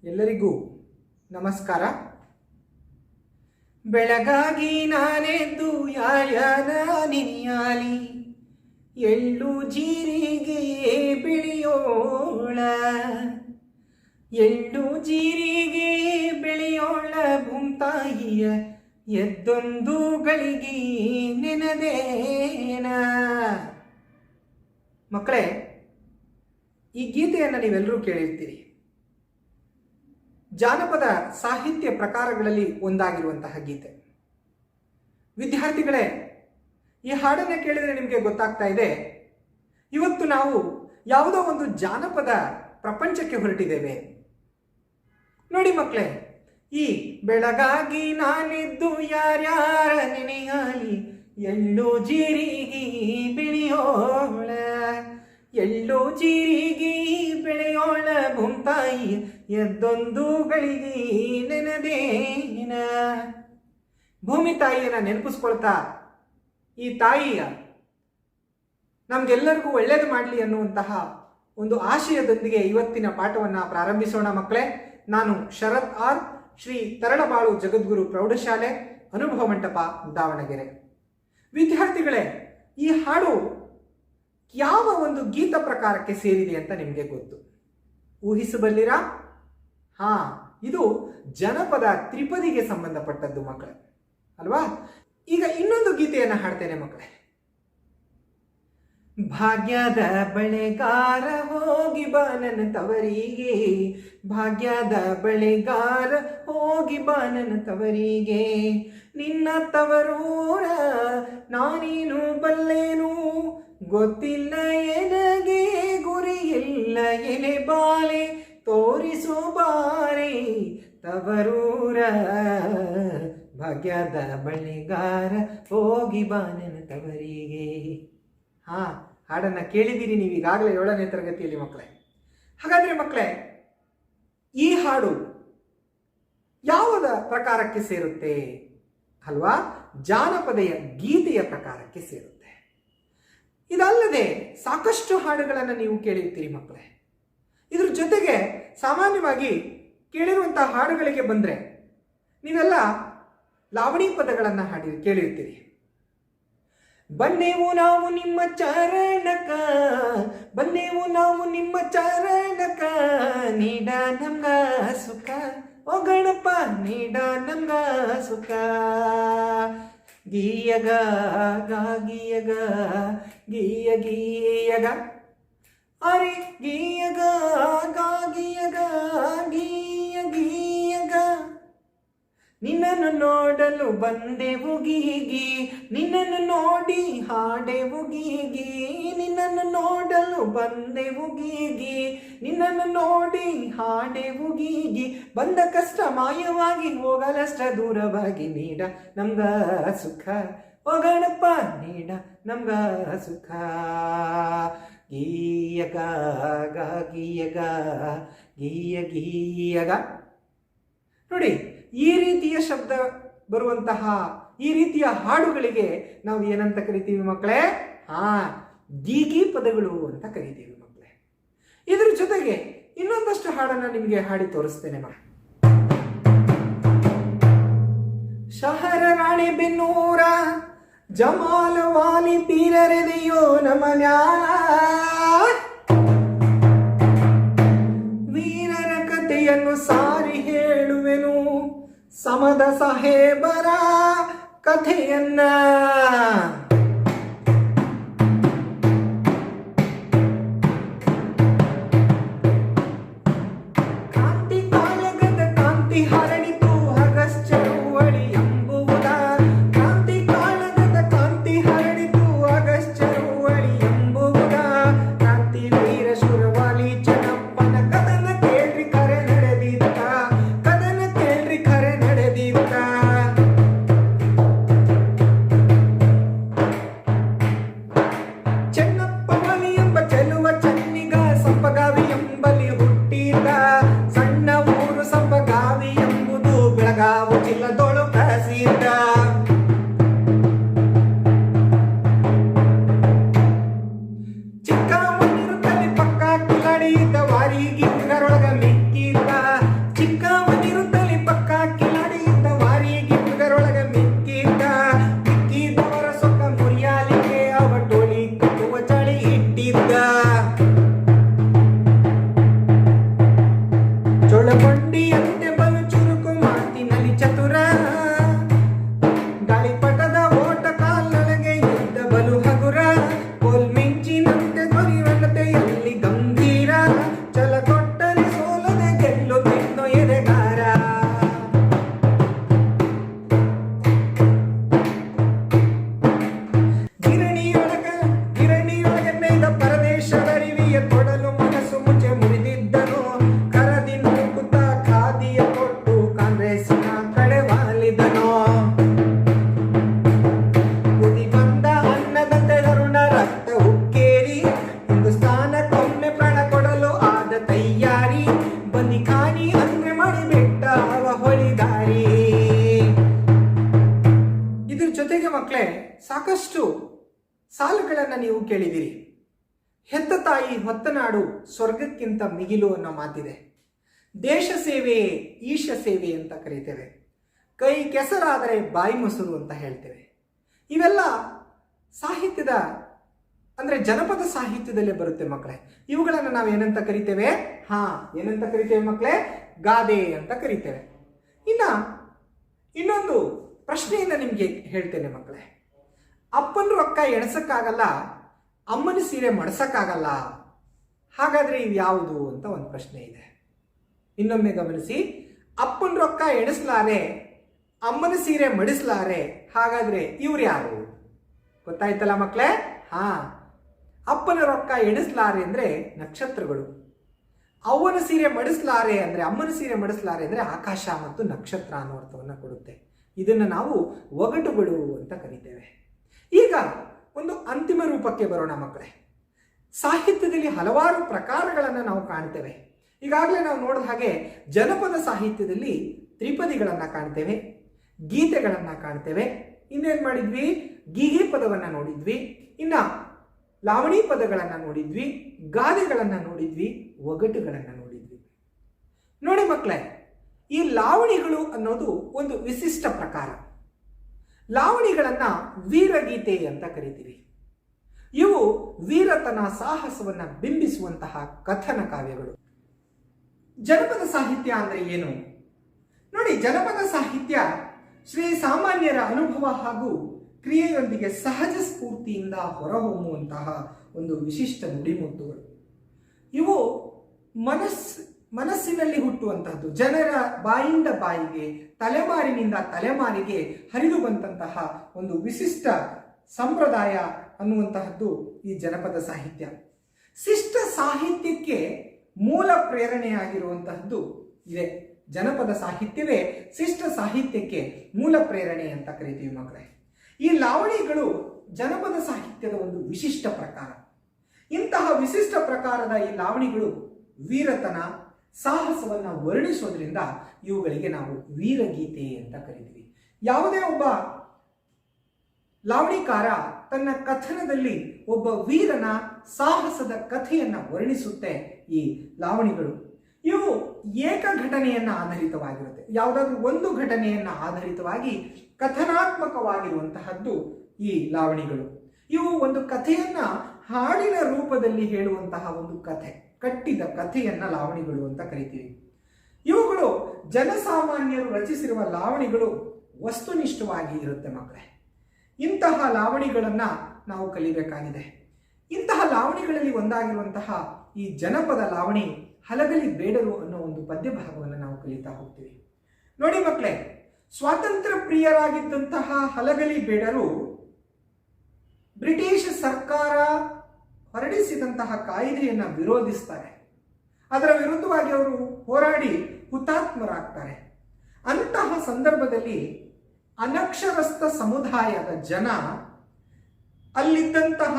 ಎಲ್ಲರಿಗೂ ನಮಸ್ಕಾರ. ಬೆಳಗಾಗಿ ನಾನೆದ್ದು ಯಾಯನ ನಿನಿಯಾಲಿ ಎಳ್ಳು ಜೀರಿಗೆ ಬೆಳೆಯೋಳ, ಎಳ್ಳು ಜೀರಿಗೆ ಬೆಳೆಯೋಳ ಭೂಮ್ತಾಯಿಯ ಎದ್ದೊಂದು ಗಳಿಗೆ ನೆನದೇನ. ಮಕ್ಕಳೇ, ಈ ಗೀತೆಯನ್ನು ನೀವೆಲ್ಲರೂ ಕೇಳಿರ್ತೀರಿ. ಜಾನಪದ ಸಾಹಿತ್ಯ ಪ್ರಕಾರಗಳಲ್ಲಿ ಒಂದಾಗಿರುವಂತಹ ಗೀತೆ. ವಿದ್ಯಾರ್ಥಿಗಳೇ, ಈ ಹಾಡನ್ನು ಕೇಳಿದರೆ ನಿಮಗೆ ಗೊತ್ತಾಗ್ತಾ ಇದೆ, ಇವತ್ತು ನಾವು ಯಾವುದೋ ಒಂದು ಜಾನಪದ ಪ್ರಪಂಚಕ್ಕೆ ಹೊರಟಿದ್ದೇವೆ. ನೋಡಿ ಮಕ್ಕಳೇ, ಈ ಬೆಳಗಾಗಿ ನಾನಿದ್ದು ಯಾರ್ಯಾರ ನೆನೆಯಾಲಿ ಎಳ್ಳು ಜೀರಿಗೆ ಬೆಳೆಯೋಳ, ಎಳ್ಳು ಜೀರಿಗೆ ಬೆಳೆಯೋಳ ಭೂಮ್ತಾಯಿ ಎದ್ದೊಂದು ಗಳಿಗೆ ನೆನದೇನ. ಭೂಮಿ ತಾಯಿಯನ್ನ ನೆನಪಿಸ್ಕೊಳ್ತಾ ಈ ತಾಯಿಯ ನಮ್ಗೆಲ್ಲರಿಗೂ ಒಳ್ಳೇದು ಮಾಡಲಿ ಅನ್ನುವಂತಹ ಒಂದು ಆಶಯದೊಂದಿಗೆ ಇವತ್ತಿನ ಪಾಠವನ್ನು ಪ್ರಾರಂಭಿಸೋಣ ಮಕ್ಕಳೇ. ನಾನು ಶರತ್ ಆರ್, ಶ್ರೀ ತರಳಬಾಳು ಜಗದ್ಗುರು ಪ್ರೌಢಶಾಲೆ, ಅನುಭವ ಮಂಟಪ, ದಾವಣಗೆರೆ. ವಿದ್ಯಾರ್ಥಿಗಳೇ, ಈ ಹಾಡು ಯಾವ ಒಂದು ಗೀತ ಪ್ರಕಾರಕ್ಕೆ ಸೇರಿದೆ ಅಂತ ನಿಮಗೆ ಗೊತ್ತು, ಊಹಿಸಬಲ್ಲಿರಾ? ಇದು ಜನಪದ ತ್ರಿಪದಿಗೆ ಸಂಬಂಧಪಟ್ಟದ್ದು ಮಕ್ಕಳೇ, ಅಲ್ವಾ? ಈಗ ಇನ್ನೊಂದು ಗೀತೆಯನ್ನು ಹಾಡ್ತೇನೆ ಮಕ್ಕಳೇ. ಭಾಗ್ಯದ ಬಳೆಗಾರ ಹೋಗಿ ಬಾ ನನ್ನ ತವರಿಗೆ, ಭಾಗ್ಯದ ಬಳೆಗಾರ ಹೋಗಿ ಬಾ ನನ್ನ ತವರಿಗೆ, ನಿನ್ನ ತವರೂರ ನಾನೇನು ಬಲ್ಲೇನು ಗೊತ್ತಿಲ್ಲ ಎನಗೆ, ಗುರಿಯಿಲ್ಲ ಎಲೆ ಬಾಲೆ ತೋರಿಸು ಬಾರೆ ತವರೂರ, ಭಾಗ್ಯದ ಬಳೆಗಾರ ಹೋಗಿ ಬಾ ನನ್ನ ತವರಿಗೆ. ಹಾಡನ್ನ ಕೇಳಿದ್ದೀರಿ ನೀವು ಈಗಾಗಲೇ 7ನೇ ತರಗತಿಯಲ್ಲಿ ಮಕ್ಕಳೇ. ಹಾಗಾದ್ರೆ ಮಕ್ಕಳೇ, ಈ ಹಾಡು ಯಾವುದ ಪ್ರಕಾರಕ್ಕೆ ಸೇರುತ್ತೆ ಅಲ್ವಾ? ಜಾನಪದೆಯ ಗೀತೆಯ ಪ್ರಕಾರಕ್ಕೆ ಸೇರುತ್ತೆ. ಇದಲ್ಲದೆ ಸಾಕಷ್ಟು ಹಾಡುಗಳನ್ನು ನೀವು ಕೇಳಿರ್ತೀರಿ ಮಕ್ಕಳೇ. ಇದ್ರ ಜೊತೆಗೆ ಸಾಮಾನ್ಯವಾಗಿ ಕೇಳಿರುವಂತಹ ಹಾಡುಗಳಿಗೆ ಬಂದರೆ ನೀವೆಲ್ಲ ಲಾವಣಿ ಪದಗಳನ್ನು ಕೇಳಿರ್ತೀರಿ. ಬಂದೆವು ನಾವು ನಿಮ್ಮ ಚರಣಕ, ಬಂದೆವು ನಾವು ನಿಮ್ಮ ಚರಣಕ, ನೀಡ ನಮ್ಗ ಸುಖ ಓ ಗಣಪ, ನೀಡ ನಮ್ಗ ಸುಖ, ಗೀಯಗ ಗೀಯಗ ಗೀಯ ಗೀಯಗ ಅರೆ ಗೀಯಗ ಗೀಯಗ ಗೀಯ ಗೀಯಗ, ನಿನ್ನನ್ನು ನೋಡಲು ಬಂದೆವು ಗೀಗಿ, ನಿನ್ನನ್ನು ನೋಡಿ ಹಾಡೆವು ಗೀಗಿ, ನಿನ್ನನ್ನು ನೋಡಲು ಬಂದೆವು ಗೀಗಿ, ನಿನ್ನನ್ನು ನೋಡಿ ಹಾಡೆವು ಗೀಗಿ, ಬಂದ ಕಷ್ಟ ಮಾಯವಾಗಿ ಹೋಗಲಷ್ಟ ದೂರವಾಗಿ, ನೀಡ ನಮ್ಗ ಸುಖ ಓ ಗಣಪ, ನೀಡ ನಮ್ಗ ಸುಖ, ಗೀಯಗ ಗೀಯಗ ಗೀಯ ಗೀಯಗ. ನೋಡಿ, ಈ ರೀತಿಯ ಶಬ್ದ ಬರುವಂತಹ ಈ ರೀತಿಯ ಹಾಡುಗಳಿಗೆ ನಾವು ಏನಂತ ಕರಿತೀವಿ ಮಕ್ಕಳೇ? ಗೀಗಿ ಪದಗಳು ಅಂತ ಕರಿತೀವಿ ಮಕ್ಕಳೇ. ಇದ್ರ ಜೊತೆಗೆ ಇನ್ನೊಂದಷ್ಟು ಹಾಡನ್ನ ನಿಮಗೆ ಹಾಡಿ ತೋರಿಸ್ತೇನೆ ಮಕ್ಕಳು. ಶಹರ ರಾಣೆ ಬೆನ್ನೂರ ಜಮಾಲ ವಾಲಿ ಪೀರರೆದೆಯೋ ನಮನ್ಯಾನ, ವೀರರ ಕಥೆಯನ್ನು ಸಾರಿ ಹೇಳುವೆನು, ಸಮದ ಸಾಹೇಬರ ಕಥೆಯನ್ನ. ಕಾಂತಿ ಕಾಲಗದ ಕಾಂತಿ ಹರಡಿತು ಅಗಸ್ತ್ಯ ಚಳುವಳಿ ಎಂಬುವುದ, ಕಾಂತಿ ಕಾಲಗದ ಕಾಂತಿ ಹರಡಿತು ಅಗಸ್ತ್ಯ ಚಳುವಳಿ ಎಂಬುವುದ, ಕ್ರಾಂತಿ ವೀರ ಶುರವಾಲಿ ಚೆನ್ನಪ್ಪನ ಕದನ ಕೇಳ್ರಿ ಕರೆ ನಡೆದಿದ್ದ, ಕದನ ಕೇಳ್ರಿ ಕರೆ ನಡೆದಿದ್ದ. ಚೆನ್ನಪ್ಪ ವಲಿ ಎಂಬ ಚೆಲುವ ಚೆನ್ನಿಗ ಸಂಪಗಾವಿ ಎಂಬಲ್ಲಿ ಹುಟ್ಟಿದ, ಸಣ್ಣ ಊರು ಸಂಪಗಾವಿ ಎಂಬುದು ಬೆಳಗಾವಿ ಜಿಲ್ಲದೊಳು ಪ್ರಸಿದ್ಧ. ಚಿಕ್ಕ ಮುನಿರುತ್ತಲ್ಲಿ ಪಕ್ಕ ಕಿಲಾಡಿ ಇದ್ದ ವಾರಿಗೆ ಮಿಕ್ಕಿದ್ದ, ಖಾನಿ ಅಂದ್ರೆ ಮಣಿ ಬೆಟ್ಟ ಹೊಳಿದಾರಿ. ಇದ್ರ ಜೊತೆಗೆ ಮಕ್ಕಳೇ ಸಾಕಷ್ಟು ಸಾಲುಗಳನ್ನ ನೀವು ಕೇಳಿದಿರಿ. ಹೆತ್ತ ತಾಯಿ ಹೊತ್ತ ನಾಡು ಸ್ವರ್ಗಕ್ಕಿಂತ ಮಿಗಿಲು ಅನ್ನೋ ಮಾತಿದೆ. ದೇಶ ಸೇವೆಯೇ ಈಶ ಸೇವೆ ಅಂತ ಕರೀತೇವೆ. ಕೈ ಕೆಸರಾದರೆ ಬಾಯಿ ಮೊಸರು ಅಂತ ಹೇಳ್ತೇವೆ. ಇವೆಲ್ಲ ಸಾಹಿತ್ಯದ ಅಂದ್ರೆ ಜನಪದ ಸಾಹಿತ್ಯದಲ್ಲೇ ಬರುತ್ತೆ ಮಕ್ಕಳೇ. ಇವುಗಳನ್ನು ನಾವು ಏನಂತ ಕರಿತೇವೆ? ಏನಂತ ಕರಿತೇವೆ ಮಕ್ಕಳೇ? ಗಾದೆ ಅಂತ ಕರಿತೇವೆ. ಇನ್ನೊಂದು ಪ್ರಶ್ನೆಯಿಂದ ನಿಮ್ಗೆ ಹೇಳ್ತೇನೆ ಮಕ್ಕಳೇ. ಅಪ್ಪನ ರೊಕ್ಕ ಎಣಸಕ್ಕಾಗಲ್ಲ, ಅಮ್ಮನ ಸೀರೆ ಮಡ್ಸಕ್ಕಾಗಲ್ಲ, ಹಾಗಾದ್ರೆ ಇವು ಯಾವುದು ಅಂತ ಒಂದು ಪ್ರಶ್ನೆ ಇದೆ. ಇನ್ನೊಮ್ಮೆ ಗಮನಿಸಿ. ಅಪ್ಪನ ರೊಕ್ಕ ಎಣಿಸ್ಲಾರೆ, ಅಮ್ಮನ ಸೀರೆ ಮಡಿಸ್ಲಾರೆ, ಹಾಗಾದ್ರೆ ಇವ್ರು ಯಾರು? ಗೊತ್ತಾಯ್ತಲ್ಲ ಮಕ್ಕಳೇ? ಅಪ್ಪನ ರೊಕ್ಕ ಎಣಿಸ್ಲಾರೆ ಅಂದ್ರೆ ನಕ್ಷತ್ರಗಳು, ಅವ್ವನ ಸೀರೆ ಮಡಿಸ್ಲಾರೆ ಅಂದ್ರೆ ಅಮ್ಮನ ಸೀರೆ ಮಡಿಸ್ಲಾರೆ ಅಂದ್ರೆ ಆಕಾಶ ಮತ್ತು ನಕ್ಷತ್ರ ಅನ್ನೋ ಅರ್ಥವನ್ನು ಕೊಡುತ್ತೆ. ಇದನ್ನು ನಾವು ಒಗಟುಗಳು ಅಂತ ಕರಿತೇವೆ. ಈಗ ಒಂದು ಅಂತಿಮ ರೂಪಕ್ಕೆ ಬರೋಣ ಮಕ್ಕಳೇ. ಸಾಹಿತ್ಯದಲ್ಲಿ ಹಲವಾರು ಪ್ರಕಾರಗಳನ್ನು ನಾವು ಕಾಣ್ತೇವೆ. ಈಗಾಗಲೇ ನಾವು ನೋಡಿದ ಹಾಗೆ ಜನಪದ ಸಾಹಿತ್ಯದಲ್ಲಿ ತ್ರಿಪದಿಗಳನ್ನು ಕಾಣ್ತೇವೆ, ಗೀತೆಗಳನ್ನು ಕಾಣ್ತೇವೆ. ಇನ್ನೇನು ಮಾಡಿದ್ವಿ? ಗೀಗಿ ಪದವನ್ನು ನೋಡಿದ್ವಿ, ಇನ್ನ ಲಾವಣಿ ಪದಗಳನ್ನು ನೋಡಿದ್ವಿ, ಗಾದೆಗಳನ್ನು ನೋಡಿದ್ವಿ, ಒಗಟುಗಳನ್ನು ನೋಡಿದ್ವಿ. ನೋಡಿ ಮಕ್ಕಳೇ, ಈ ಲಾವಣಿಗಳು ಅನ್ನೋದು ಒಂದು ವಿಶಿಷ್ಟ ಪ್ರಕಾರ. ಲಾವಣಿಗಳನ್ನ ವೀರಗೀತೆ ಅಂತ ಕರಿತೀವಿ. ಇವು ವೀರತನ ಸಾಹಸವನ್ನ ಬಿಂಬಿಸುವಂತಹ ಕಥನ ಕಾವ್ಯಗಳು. ಜನಪದ ಸಾಹಿತ್ಯ ಅಂದ್ರೆ ಏನು? ನೋಡಿ, ಜನಪದ ಸಾಹಿತ್ಯ ಶ್ರೀ ಸಾಮಾನ್ಯರ ಅನುಭವ ಹಾಗೂ ಕ್ರಿಯೆಯೊಂದಿಗೆ ಸಹಜ ಸ್ಫೂರ್ತಿಯಿಂದ ಹೊರಹೊಮ್ಮುವಂತಹ ಒಂದು ವಿಶಿಷ್ಟ ನುಡಿಮುತ್ತುಗಳು. ಇವು ಮನಸ್ಸಿನಲ್ಲಿ ಹುಟ್ಟುವಂತಹದ್ದು, ಜನರ ಬಾಯಿಂದ ಬಾಯಿಗೆ, ತಲೆಮಾರಿನಿಂದ ತಲೆಮಾರಿಗೆ ಹರಿದು ಬಂದಂತಹ ಒಂದು ವಿಶಿಷ್ಟ ಸಂಪ್ರದಾಯ ಅನ್ನುವಂತಹದ್ದು ಈ ಜನಪದ ಸಾಹಿತ್ಯ. ಶಿಷ್ಟ ಸಾಹಿತ್ಯಕ್ಕೆ ಮೂಲ ಪ್ರೇರಣೆಯಾಗಿರುವಂತಹದ್ದು ಇದೆ. ಜನಪದ ಸಾಹಿತ್ಯವೇ ಶಿಷ್ಟ ಸಾಹಿತ್ಯಕ್ಕೆ ಮೂಲ ಪ್ರೇರಣೆ ಅಂತ ಕರಿತೀವಿ ಮಕ್ಕಳೇ. ಈ ಲಾವಣಿಗಳು ಜನಪದ ಸಾಹಿತ್ಯದ ಒಂದು ವಿಶಿಷ್ಟ ಪ್ರಕಾರ. ಇಂತಹ ವಿಶಿಷ್ಟ ಪ್ರಕಾರದ ಈ ಲಾವಣಿಗಳು ವೀರತನ ಸಾಹಸವನ್ನ ವರ್ಣಿಸೋದ್ರಿಂದ ಇವುಗಳಿಗೆ ನಾವು ವೀರಗೀತೆ ಅಂತ ಕರಿತೀವಿ. ಯಾವುದೇ ಒಬ್ಬ ಲಾವಣಿಕಾರ ತನ್ನ ಕಥನದಲ್ಲಿ ಒಬ್ಬ ವೀರನ ಸಾಹಸದ ಕಥೆಯನ್ನ ವರ್ಣಿಸುತ್ತೆ ಈ ಲಾವಣಿಗಳು. ಇವು ಏಕ ಘಟನೆಯನ್ನ ಆಧಾರಿತವಾಗಿರುತ್ತೆ. ಯಾವುದಾದ್ರೂ ಒಂದು ಘಟನೆಯನ್ನ ಆಧಾರಿತವಾಗಿ ಕಥನಾತ್ಮಕವಾಗಿರುವಂತಹದ್ದು ಈ ಲಾವಣಿಗಳು. ಇವು ಒಂದು ಕಥೆಯನ್ನ ಹಾಡಿನ ರೂಪದಲ್ಲಿ ಹೇಳುವಂತಹ ಒಂದು ಕಥೆ, ಕಟ್ಟಿದ ಕಥೆಯನ್ನ ಲಾವಣಿಗಳು ಅಂತ ಕರಿತೀವಿ. ಇವುಗಳು ಜನಸಾಮಾನ್ಯರು ರಚಿಸಿರುವ ಲಾವಣಿಗಳು ವಸ್ತುನಿಷ್ಠವಾಗಿ ಇರುತ್ತೆ ಮಕ್ಕಳೇ. ಇಂತಹ ಲಾವಣಿಗಳನ್ನ ನಾವು ಕಲಿಬೇಕಾಗಿದೆ. ಇಂತಹ ಲಾವಣಿಗಳಲ್ಲಿ ಒಂದಾಗಿರುವಂತಹ ಈ ಜನಪದ ಲಾವಣಿ ಹಲಗಲಿ ಬೇಡರು ಅನ್ನೋ ಒಂದು ಪದ್ಯ ಭಾಗವನ್ನು ನಾವು ಕಲಿತಾ ಹೋಗ್ತೀವಿ. ನೋಡಿ ಮಕ್ಕಳೇ, ಸ್ವಾತಂತ್ರ್ಯ ಪ್ರಿಯರಾಗಿದ್ದಂತಹ ಹಲಗಲಿ ಬೇಡರು ಬ್ರಿಟಿಷ್ ಸರ್ಕಾರ ಹೊರಡಿಸಿದಂತಹ ಕಾಯ್ದೆಯನ್ನು ವಿರೋಧಿಸ್ತಾರೆ. ಅದರ ವಿರುದ್ಧವಾಗಿ ಅವರು ಹೋರಾಡಿ ಹುತಾತ್ಮರಾಗ್ತಾರೆ. ಅಂತಹ ಸಂದರ್ಭದಲ್ಲಿ ಅನಕ್ಷರಸ್ಥ ಸಮುದಾಯದ ಜನ, ಅಲ್ಲಿದ್ದಂತಹ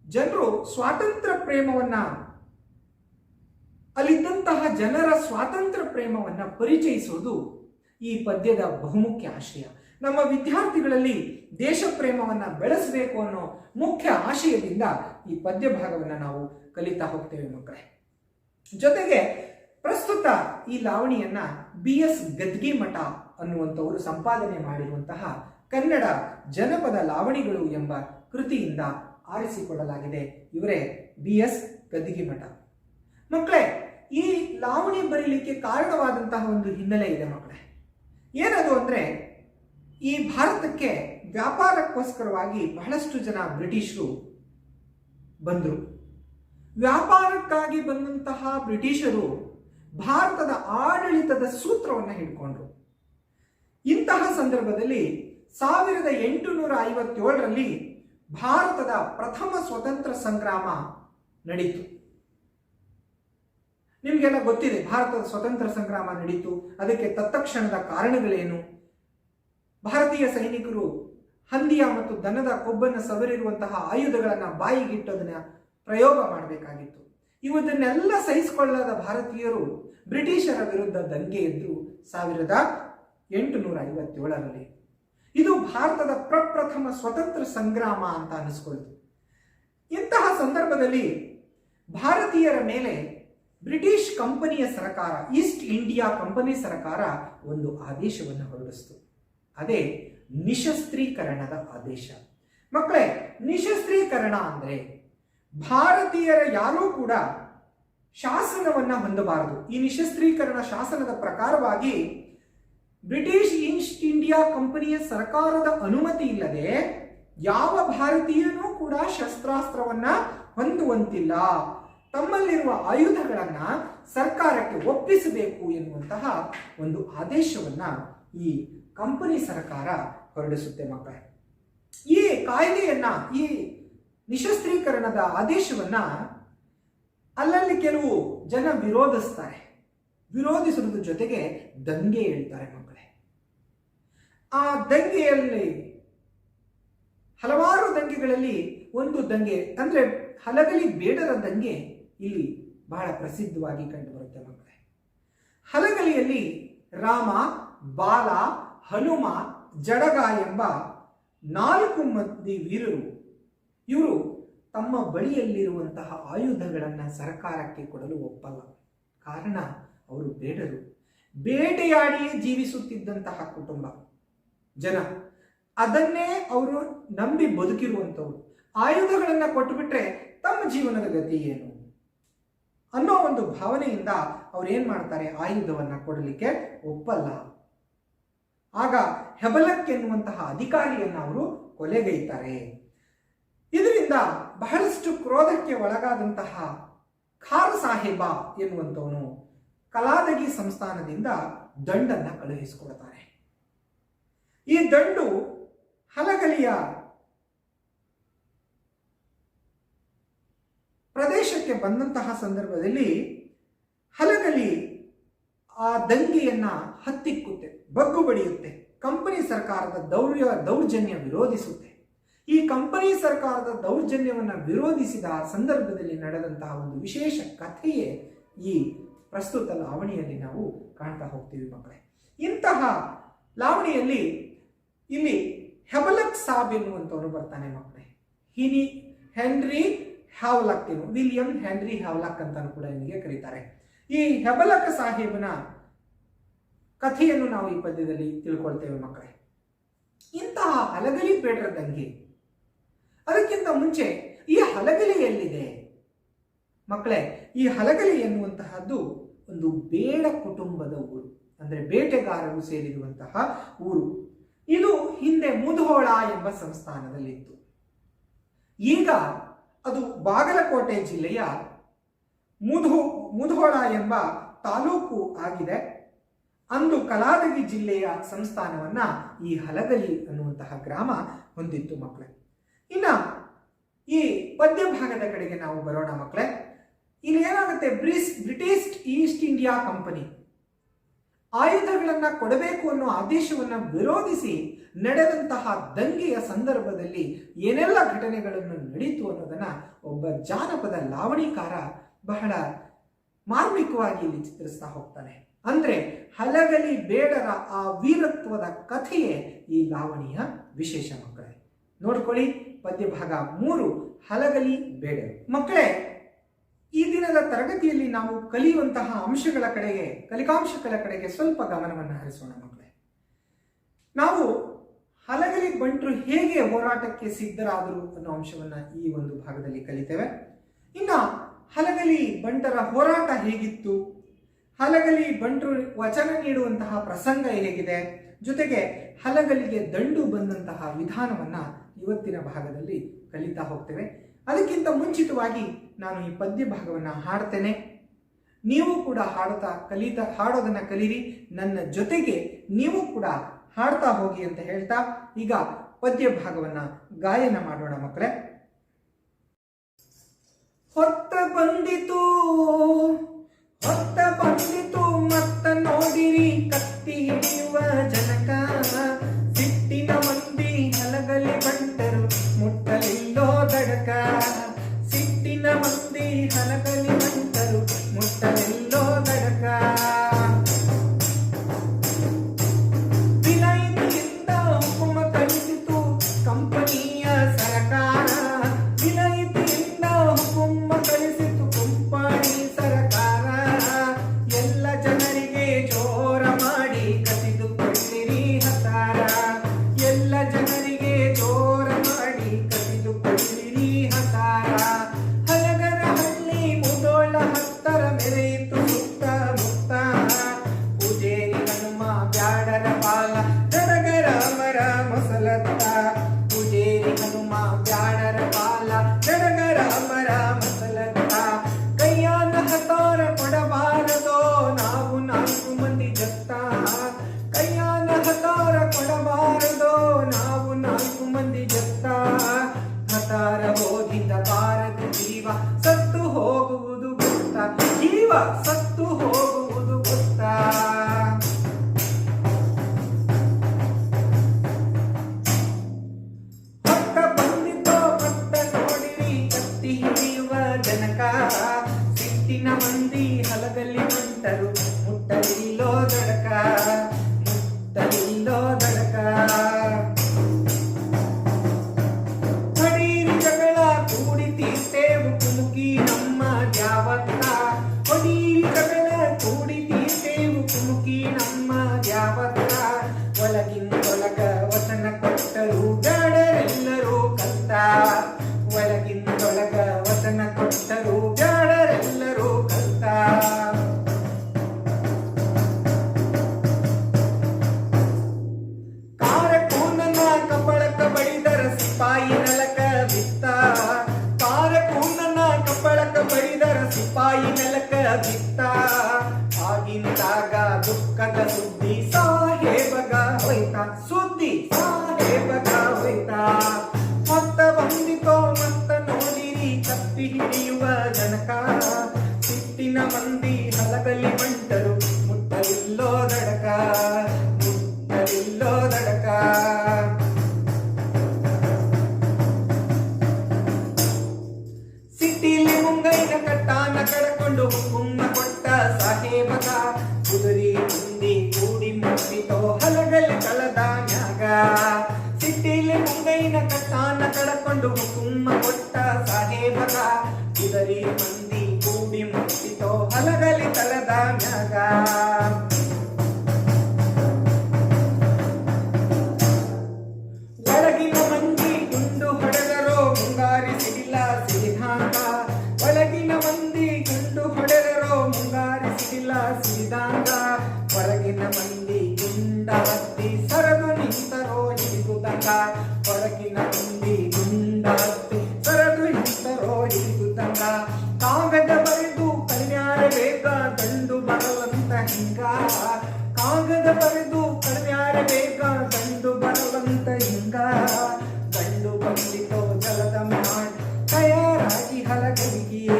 ಜನರು ಸ್ವಾತಂತ್ರ್ಯ ಪ್ರೇಮವನ್ನ, ಅಲ್ಲಿದ್ದಂತಹ ಜನರ ಸ್ವಾತಂತ್ರ್ಯ ಪ್ರೇಮವನ್ನ ಪರಿಚಯಿಸುವುದು ಈ ಪದ್ಯದ ಬಹುಮುಖ್ಯ ಆಶಯ. ನಮ್ಮ ವಿದ್ಯಾರ್ಥಿಗಳಲ್ಲಿ ದೇಶ ಪ್ರೇಮವನ್ನ ಬೆಳೆಸಬೇಕು ಅನ್ನೋ ಮುಖ್ಯ ಆಶಯದಿಂದ ಈ ಪದ್ಯ ಭಾಗವನ್ನು ನಾವು ಕಲಿತಾ ಹೋಗ್ತೇವೆ ಮಕ್ಕಳೇ. ಜೊತೆಗೆ ಪ್ರಸ್ತುತ ಈ ಲಾವಣಿಯನ್ನ BS ಗದ್ಗಿಮಠ ಅನ್ನುವಂಥವರು ಸಂಪಾದನೆ ಮಾಡಿರುವಂತಹ ಕನ್ನಡ ಜನಪದ ಲಾವಣಿಗಳು ಎಂಬ ಕೃತಿಯಿಂದ ಆರಿಸಿಕೊಳ್ಳಲಾಗಿದೆ. ಇವರೇ BS ಗದ್ಗಿಮಠ. ಮಕ್ಕಳೇ, ಈ ಲಾವಣಿ ಬರೀಲಿಕ್ಕೆ ಕಾರಣವಾದಂತಹ ಒಂದು ಹಿನ್ನೆಲೆ ಇದೆ ಮಕ್ಕಳೇ. ಏನದು ಅಂದ್ರೆ, ಈ ಭಾರತಕ್ಕೆ ವ್ಯಾಪಾರಕ್ಕೋಸ್ಕರವಾಗಿ ಬಹಳಷ್ಟು ಜನ ಬ್ರಿಟಿಷರು ಬಂದರು. ವ್ಯಾಪಾರಕ್ಕಾಗಿ ಬಂದಂತಹ ಬ್ರಿಟಿಷರು ಭಾರತದ ಆಡಳಿತದ ಸೂತ್ರವನ್ನು ಹಿಡ್ಕೊಂಡ್ರು. ಇಂತಹ ಸಂದರ್ಭದಲ್ಲಿ 1857ರಲ್ಲಿ ಭಾರತದ ಪ್ರಥಮ ಸ್ವತಂತ್ರ ಸಂಗ್ರಾಮ ನಡೀತು. ನಿಮಗೆಲ್ಲ ಗೊತ್ತಿದೆ, ಭಾರತದ ಸ್ವತಂತ್ರ ಸಂಗ್ರಾಮ ನಡೀತು. ಅದಕ್ಕೆ ತತ್ಕ್ಷಣದ ಕಾರಣಗಳೇನು? ಭಾರತೀಯ ಸೈನಿಕರು ಹಂದಿಯ ಮತ್ತು ದನದ ಕೊಬ್ಬನ್ನು ಸವರಿರುವಂತಹ ಆಯುಧಗಳನ್ನು ಬಾಯಿಗಿಟ್ಟೋದನ್ನ ಪ್ರಯೋಗ ಮಾಡಬೇಕಾಗಿತ್ತು. ಇವದನ್ನೆಲ್ಲ ಸಹಿಸಿಕೊಳ್ಳದ ಭಾರತೀಯರು ಬ್ರಿಟಿಷರ ವಿರುದ್ಧ ದಂಗೆ ಎದ್ದು 1857ರಲ್ಲಿ. ಇದು ಭಾರತದ ಪ್ರಪ್ರಥಮ ಸ್ವತಂತ್ರ ಸಂಗ್ರಾಮ ಅಂತ ಅನಿಸ್ಕೊಳ್ತು. ಇಂತಹ ಸಂದರ್ಭದಲ್ಲಿ ಭಾರತೀಯರ ಮೇಲೆ ಬ್ರಿಟಿಷ್ ಕಂಪನಿಯ ಸರ್ಕಾರ, ಈಸ್ಟ್ ಇಂಡಿಯಾ ಕಂಪನಿ ಸರ್ಕಾರ ಒಂದು ಆದೇಶವನ್ನು ಹೊರಡಿಸಿತು. ಅದೇ ನಿಶಸ್ತ್ರೀಕರಣದ ಆದೇಶ. ಮಕ್ಕಳೇ, ನಿಶಸ್ತ್ರೀಕರಣ ಅಂದ್ರೆ ಭಾರತೀಯರ ಯಾರೂ ಕೂಡ ಶಾಸನವನ್ನ ಹೊಂದಬಾರದು. ಈ ನಿಶಸ್ತ್ರೀಕರಣ ಶಾಸನದ ಪ್ರಕಾರವಾಗಿ ಬ್ರಿಟಿಷ್ ಈಸ್ಟ್ ಇಂಡಿಯಾ ಕಂಪನಿಯ ಸರ್ಕಾರದ ಅನುಮತಿ ಇಲ್ಲದೆ ಯಾವ ಭಾರತೀಯನೂ ಕೂಡ ಶಸ್ತ್ರಾಸ್ತ್ರವನ್ನ ಹೊಂದುವಂತಿಲ್ಲ, ತಮ್ಮಲ್ಲಿರುವ ಆಯುಧಗಳನ್ನ ಸರ್ಕಾರಕ್ಕೆ ಒಪ್ಪಿಸಬೇಕು ಎನ್ನುವಂತಹ ಒಂದು ಆದೇಶವನ್ನ ಈ ಕಂಪನಿ ಸರ್ಕಾರ ಹೊರಡಿಸುತ್ತೆ ಮಕ್ಕಳೇ. ಈ ಕಾಯ್ದೆಯನ್ನ, ಈ ನಿಶಸ್ತ್ರೀಕರಣದ ಆದೇಶವನ್ನ ಅಲ್ಲಲ್ಲಿ ಕೆಲವು ಜನ ವಿರೋಧಿಸ್ತಾರೆ. ವಿರೋಧಿಸುವುದ್ರ ಜೊತೆಗೆ ದಂಗೆ ಹೇಳ್ತಾರೆ ಮಕ್ಕಳೇ. ಆ ದಂಗೆಯಲ್ಲಿ ಹಲವಾರು ದಂಗೆಗಳಲ್ಲಿ ಒಂದು ದಂಗೆ ಅಂದ್ರೆ ಹಲಗಲಿ ಬೇಡರ ದಂಗೆ ಇಲ್ಲಿ ಬಹಳ ಪ್ರಸಿದ್ಧವಾಗಿ ಕಂಡುಬರುತ್ತೆ ಮಕ್ಕಳೇ. ಹಲಗಲಿಯಲ್ಲಿ ರಾಮ, ಬಾಲ, ಹನುಮ, ಜಡಗ ಎಂಬ 4 ಮಂದಿ ವೀರರು, ಇವರು ತಮ್ಮ ಬಳಿಯಲ್ಲಿರುವಂತಹ ಆಯುಧಗಳನ್ನು ಸರ್ಕಾರಕ್ಕೆ ಕೊಡಲು ಒಪ್ಪಲ್ಲ. ಕಾರಣ ಅವರು ಬೇಡರು, ಬೇಟೆಯಾಡಿಯೇ ಜೀವಿಸುತ್ತಿದ್ದಂತಹ ಕುಟುಂಬ ಜನ, ಅದನ್ನೇ ಅವರು ನಂಬಿ ಬದುಕಿರುವಂಥವ್ರು. ಆಯುಧಗಳನ್ನು ಕೊಟ್ಟುಬಿಟ್ರೆ ತಮ್ಮ ಜೀವನದ ಗತಿ ಏನು ಅನ್ನೋ ಒಂದು ಭಾವನೆಯಿಂದ ಅವ್ರು ಏನ್ ಮಾಡ್ತಾರೆ, ಆಯುಧವನ್ನ ಕೊಡಲಿಕ್ಕೆ ಒಪ್ಪಲ್ಲ. ಆಗ ಹೆಬಲಕ್ ಎನ್ನುವಂತಹ ಅಧಿಕಾರಿಯನ್ನು ಅವರು ಕೊಲೆಗೈತಾರೆ. ಇದರಿಂದ ಬಹಳಷ್ಟು ಕ್ರೋಧಕ್ಕೆ ಒಳಗಾದಂತಹ ಖಾರ್ ಸಾಹೇಬ ಎನ್ನುವಂಥವನು ಕಲಾದಗಿ ಸಂಸ್ಥಾನದಿಂದ ದಂಡನ್ನ ಕಳುಹಿಸಿಕೊಡ್ತಾನೆ. ಈ ದಂಡು ಹಲಗಲಿಯ ಪ್ರದೇಶಕ್ಕೆ ಬಂದಂತಹ ಸಂದರ್ಭದಲ್ಲಿ ಹಲಗಲಿ ಆ ದಂಗೆಯನ್ನ ಹತ್ತಿಕ್ಕುತ್ತೆ, ಬಗ್ಗು ಬಡಿಯುತ್ತೆ, ಕಂಪನಿ ಸರ್ಕಾರದ ದೌರ್ಜನ್ಯ ವಿರೋಧಿಸುತ್ತೆ. ಈ ಕಂಪನಿ ಸರ್ಕಾರದ ದೌರ್ಜನ್ಯವನ್ನು ವಿರೋಧಿಸಿದ ಸಂದರ್ಭದಲ್ಲಿ ನಡೆದಂತಹ ಒಂದು ವಿಶೇಷ ಕಥೆಯೇ ಈ ಪ್ರಸ್ತುತ ಲಾವಣಿಯಲ್ಲಿ ನಾವು ಕಾಣ್ತಾ ಹೋಗ್ತೀವಿ ಮಕ್ಕಳೇ. ಇಂತಹ ಲಾವಣಿಯಲ್ಲಿ ಇಲ್ಲಿ ಹೆಬಲಕ್ ಸಾಬ್ ಎನ್ನುವಂಥವನು ಬರ್ತಾನೆ ಮಕ್ಕಳೇ. ಹೆನ್ರಿ ಹ್ಯಾವ್ಲಕ್ ಏನು, ವಿಲಿಯಂ ಹೆನ್ರಿ ಹ್ಯಾವ್ಲಕ್ ಅಂತಾನು ಕೂಡ ಇವನಿಗೆ ಕರೀತಾರೆ. ಈ ಹೆಬಲಕ್ ಸಾಹೇಬನ ಕಥೆಯನ್ನು ನಾವು ಈ ಪದ್ಯದಲ್ಲಿ ತಿಳ್ಕೊಳ್ತೇವೆ ಮಕ್ಕಳೇ. ಇಂತಹ ಹಲಗಲಿ ಬೇಡರ ದಂಗೆ, ಅದಕ್ಕಿಂತ ಮುಂಚೆ ಈ ಹಲಗಲಿ ಎಲ್ಲಿದೆ ಮಕ್ಕಳೇ? ಈ ಹಲಗಲಿ ಎನ್ನುವಂತಹದ್ದು ಒಂದು ಬೇಡ ಕುಟುಂಬದ ಊರು, ಅಂದ್ರೆ ಬೇಟೆಗಾರರು ಸೇರಿರುವಂತಹ ಊರು. ಇದು ಹಿಂದೆ ಮುಧೋಳ ಎಂಬ ಸಂಸ್ಥಾನದಲ್ಲಿತ್ತು. ಈಗ ಅದು ಬಾಗಲಕೋಟೆ ಜಿಲ್ಲೆಯ ಮುಧೋಳ ಎಂಬ ತಾಲೂಕು ಆಗಿದೆ. ಅಂದು ಕಲಾದಗಿ ಜಿಲ್ಲೆಯ ಸಂಸ್ಥಾನವನ್ನ ಈ ಹಲಗಲಿ ಅನ್ನುವಂತಹ ಗ್ರಾಮ ಹೊಂದಿತ್ತು ಮಕ್ಕಳೇ. ಇನ್ನ ಈ ಪದ್ಯ ಭಾಗದ ಕಡೆಗೆ ನಾವು ಬರೋಣ ಮಕ್ಕಳೇ. ಇಲ್ಲಿ ಏನಾಗುತ್ತೆ, ಬ್ರಿಟಿಷ್ ಈಸ್ಟ್ ಇಂಡಿಯಾ ಕಂಪನಿ ಆಯುಧಗಳನ್ನ ಕೊಡಬೇಕು ಅನ್ನೋ ಆದೇಶವನ್ನ ವಿರೋಧಿಸಿ ನಡೆದಂತಹ ದಂಗೆಯ ಸಂದರ್ಭದಲ್ಲಿ ಏನೆಲ್ಲ ಘಟನೆಗಳನ್ನು ನಡೀತು ಅನ್ನೋದನ್ನ ಒಬ್ಬ ಜಾನಪದ ಲಾವಣಿಕಾರ ಬಹಳ ಮಾರ್ಮಿಕವಾಗಿ ಇಲ್ಲಿ ಚಿತ್ರಿಸ್ತಾ ಹೋಗ್ತಾನೆ. ಅಂದ್ರೆ ಹಲಗಲಿ ಬೇಡರ ಆ ವೀರತ್ವದ ಕಥೆಯೇ ಈ ಲಾವಣಿಯ ವಿಶೇಷ ಮಕ್ಕಳೇ. ನೋಡ್ಕೊಳ್ಳಿ ಪದ್ಯ ಭಾಗ 3, ಹಲಗಲಿ ಬೇಡರು. ಮಕ್ಕಳೇ, ಈ ದಿನದ ತರಗತಿಯಲ್ಲಿ ನಾವು ಕಲಿಯುವಂತಹ ಅಂಶಗಳ ಕಡೆಗೆ, ಕಲಿಕಾಂಶಗಳ ಕಡೆಗೆ ಸ್ವಲ್ಪ ಗಮನವನ್ನು ಹರಿಸೋಣ ಮಕ್ಕಳೇ. ನಾವು ಹಲಗಲಿ ಬಂಟರು ಹೇಗೆ ಹೋರಾಟಕ್ಕೆ ಸಿದ್ಧರಾದರು ಅನ್ನೋ ಅಂಶವನ್ನ ಈ ಒಂದು ಭಾಗದಲ್ಲಿ ಕಲಿತೇವೆ. ಇನ್ನ ಹಲಗಲಿ ಬಂಟರ ಹೋರಾಟ ಹೇಗಿತ್ತು, ಹಲಗಲಿ ಬಂಟರು ವಚನ ನೀಡುವಂತಹ ಪ್ರಸಂಗ ಹೇಗಿದೆ, ಜೊತೆಗೆ ಹಲಗಲಿಗೆ ದಂಡು ಬಂದಂತಹ ವಿಧಾನವನ್ನ ಇವತ್ತಿನ ಭಾಗದಲ್ಲಿ ಕಲಿತಾ ಹೋಗ್ತೇವೆ. ಅದಕ್ಕಿಂತ ಮುಂಚಿತವಾಗಿ ನಾನು ಈ ಪದ್ಯ ಭಾಗವನ್ನ ಹಾಡ್ತೇನೆ. ನೀವು ಕೂಡ ಹಾಡೋದನ್ನ ಕಲೀರಿ, ನನ್ನ ಜೊತೆಗೆ ನೀವು ಕೂಡ ಹಾಡ್ತಾ ಹೋಗಿ ಅಂತ ಹೇಳ್ತಾ ಈಗ ಪದ್ಯ ಭಾಗವನ್ನ ಗಾಯನ ಮಾಡೋಣ ಮಕ್ಕಳೇ. ಹೊತ್ತ ಬಂದಿತು ಮತ್ತ ನೋಡಿರಿ ಕತ್ತಿ ಹಿಡಿಯುವ ಜನಕ, ಸಿಟ್ಟಿನ ಮಂದಿ ಹಲಗಲಿ ಬಂಟರು ಮುಟ್ಟಲಿಲ್ಲೋ ದಡಕ, ಸಿಟ್ಟಿನ ಮಂದಿ ಹಲಗಲಿ ಬಂಟರು ಮುಟ್ಟಲಿಲ್ಲೋ ದಡಕ. ಬಂಟರು ಮುಟ್ಟಲಿಲ್ಲೋ ದಡಕ, ಮುಟ್ಟಲಿಲ್ಲೋ ದಡಕ. ಹೊಡೀರಿ ಜಗಳ ಕೂಡಿ ತೀರ್ತೇವು ಕುಮುಕಿ ನಮ್ಮ ದ್ಯಾವತ್ತ, ಹೊಡೀರಿ ಜಗಳ ಕೂಡಿ ತೀರ್ತೇವು ಕುಮುಕಿ ನಮ್ಮ ದ್ಯಾವತ್ತ. ಒಳಗಿಂದೊಳಗ ವಚನ ಕೊಟ್ಟರು ಬ್ಯಾಡರೆಲ್ಲರೂ ಕಲ್ತ, ಒಳಗಿಂದೊಳಗ ವಚನ ಕೊಟ್ಟರು ಬ್ಯಾಡರೆಲ್ಲರೂ ಕಲ್ತ. ಕಾರಕೂನನ ಕಪ್ಪಳಕ ಬಡಿದರ ಸಿಪಾಯಿ ನೆಲಕ ಬಿತ್ತ, ಕಾರಕೂನನ ಕಪ್ಪಳಕ ಬಡಿದರ ಸಿಪಾಯಿ ನೆಲಕ ಬಿತ್ತ. ಆಗಿಂದಾಗ ದುಃಖದ ಸುದ್ದಿ ಸಾಹೇಬಗ ಹೋಯ್ತ, ಸುದ್ದಿ ಸಾಹೇಬಗ ಹೋಯ್ತ. ಮತ್ತ ಬಂದಿತೋ ಮತ್ತ ನೋಡಿರಿ ತಪ್ಪಿ ಹಿಡಿಯುವ ಜನಕ, ಸಿಟ್ಟಿನ ಮಂದಿ ಹಲಗಲಿ ಬಂಟರು ಮುಟ್ಟಲಿಲ್ಲೋ ದಡಕ, ಮುಟ್ಟಲಿಲ್ಲೋ ದಡಕ. ಸಿಟ್ಟಿಲಿ ಮುಂಗೈನ ಕಟ್ಟಾನ ಕಡಕೊಂಡು ಹುಕುಮ್ಮ ಕೊಟ್ಟ ಸಾಹೇಬಗ, ಕುದುರಿ ಮಂದಿ ಕೂಡಿ ಮುಟ್ಟಿತೋ ಹಲಗಲಿ ಕಳದ ನ್ಯಾಗ. ಸಿಟ್ಟಿಲಿ ಮುಂಗೈನ ಕಟ್ಟಾನ ಕಡಕೊಂಡು ಹುಕುಮ್ಮ ಕೊಟ್ಟ ಸಾಹೇಬಗ, ಕುದುರಿ ಮಂದಿ ಕೂಡಿ ಮುಟ್ಟಿತೋ ಹಲಗಲಿ ಕಳದ ನ್ಯಾಗ. ಒಳಗಿನ ಮಂದಿ ಗುಂಡು ಹೊಡೆದರೋ ಮುಂಗಾರಿ ಸಿಡಿಲ ಸಿಡಿದಾಂಗ, ಒಳಗಿನ ಮಂದಿ ಗುಂಡು ಹೊಡೆದರೋ ಮುಂಗಾರಿ ಸಿಡಿಲ ಸಿಡಿದಾಂಗ. ಹೊರಗಿನ ಮಂದಿ ಗುಂಡ ಹತ್ತಿ ಸರದು ನಿಂತರೋ ಹಿಡಿದುದಂಗ, ಹೊರಗಿನ ಮಂದಿ ಗುಂಡ ಹತ್ತಿ ಸರದು ನಿಂತರೋ ಹಿಡಿದುದಂಗ. ಕಾಗದ ಬರೆದು ಕಲ್ಯಾಣ ಬೇಗ ದಂಡು ಬರವಂತ ಹಿಂಗ, ಕಾಗದ ಬರೆದು ಕಲ್ಯಾಣ ಬೇಗ ದಂಡು ಬರವಂತ ಹಿಂಗ. ಗಂಡು ಬಂದಿತೋ ಜಲದ ಮಾಡಿ ತಯಾರಾಗಿ ಹಲಗಲಿಗೆ,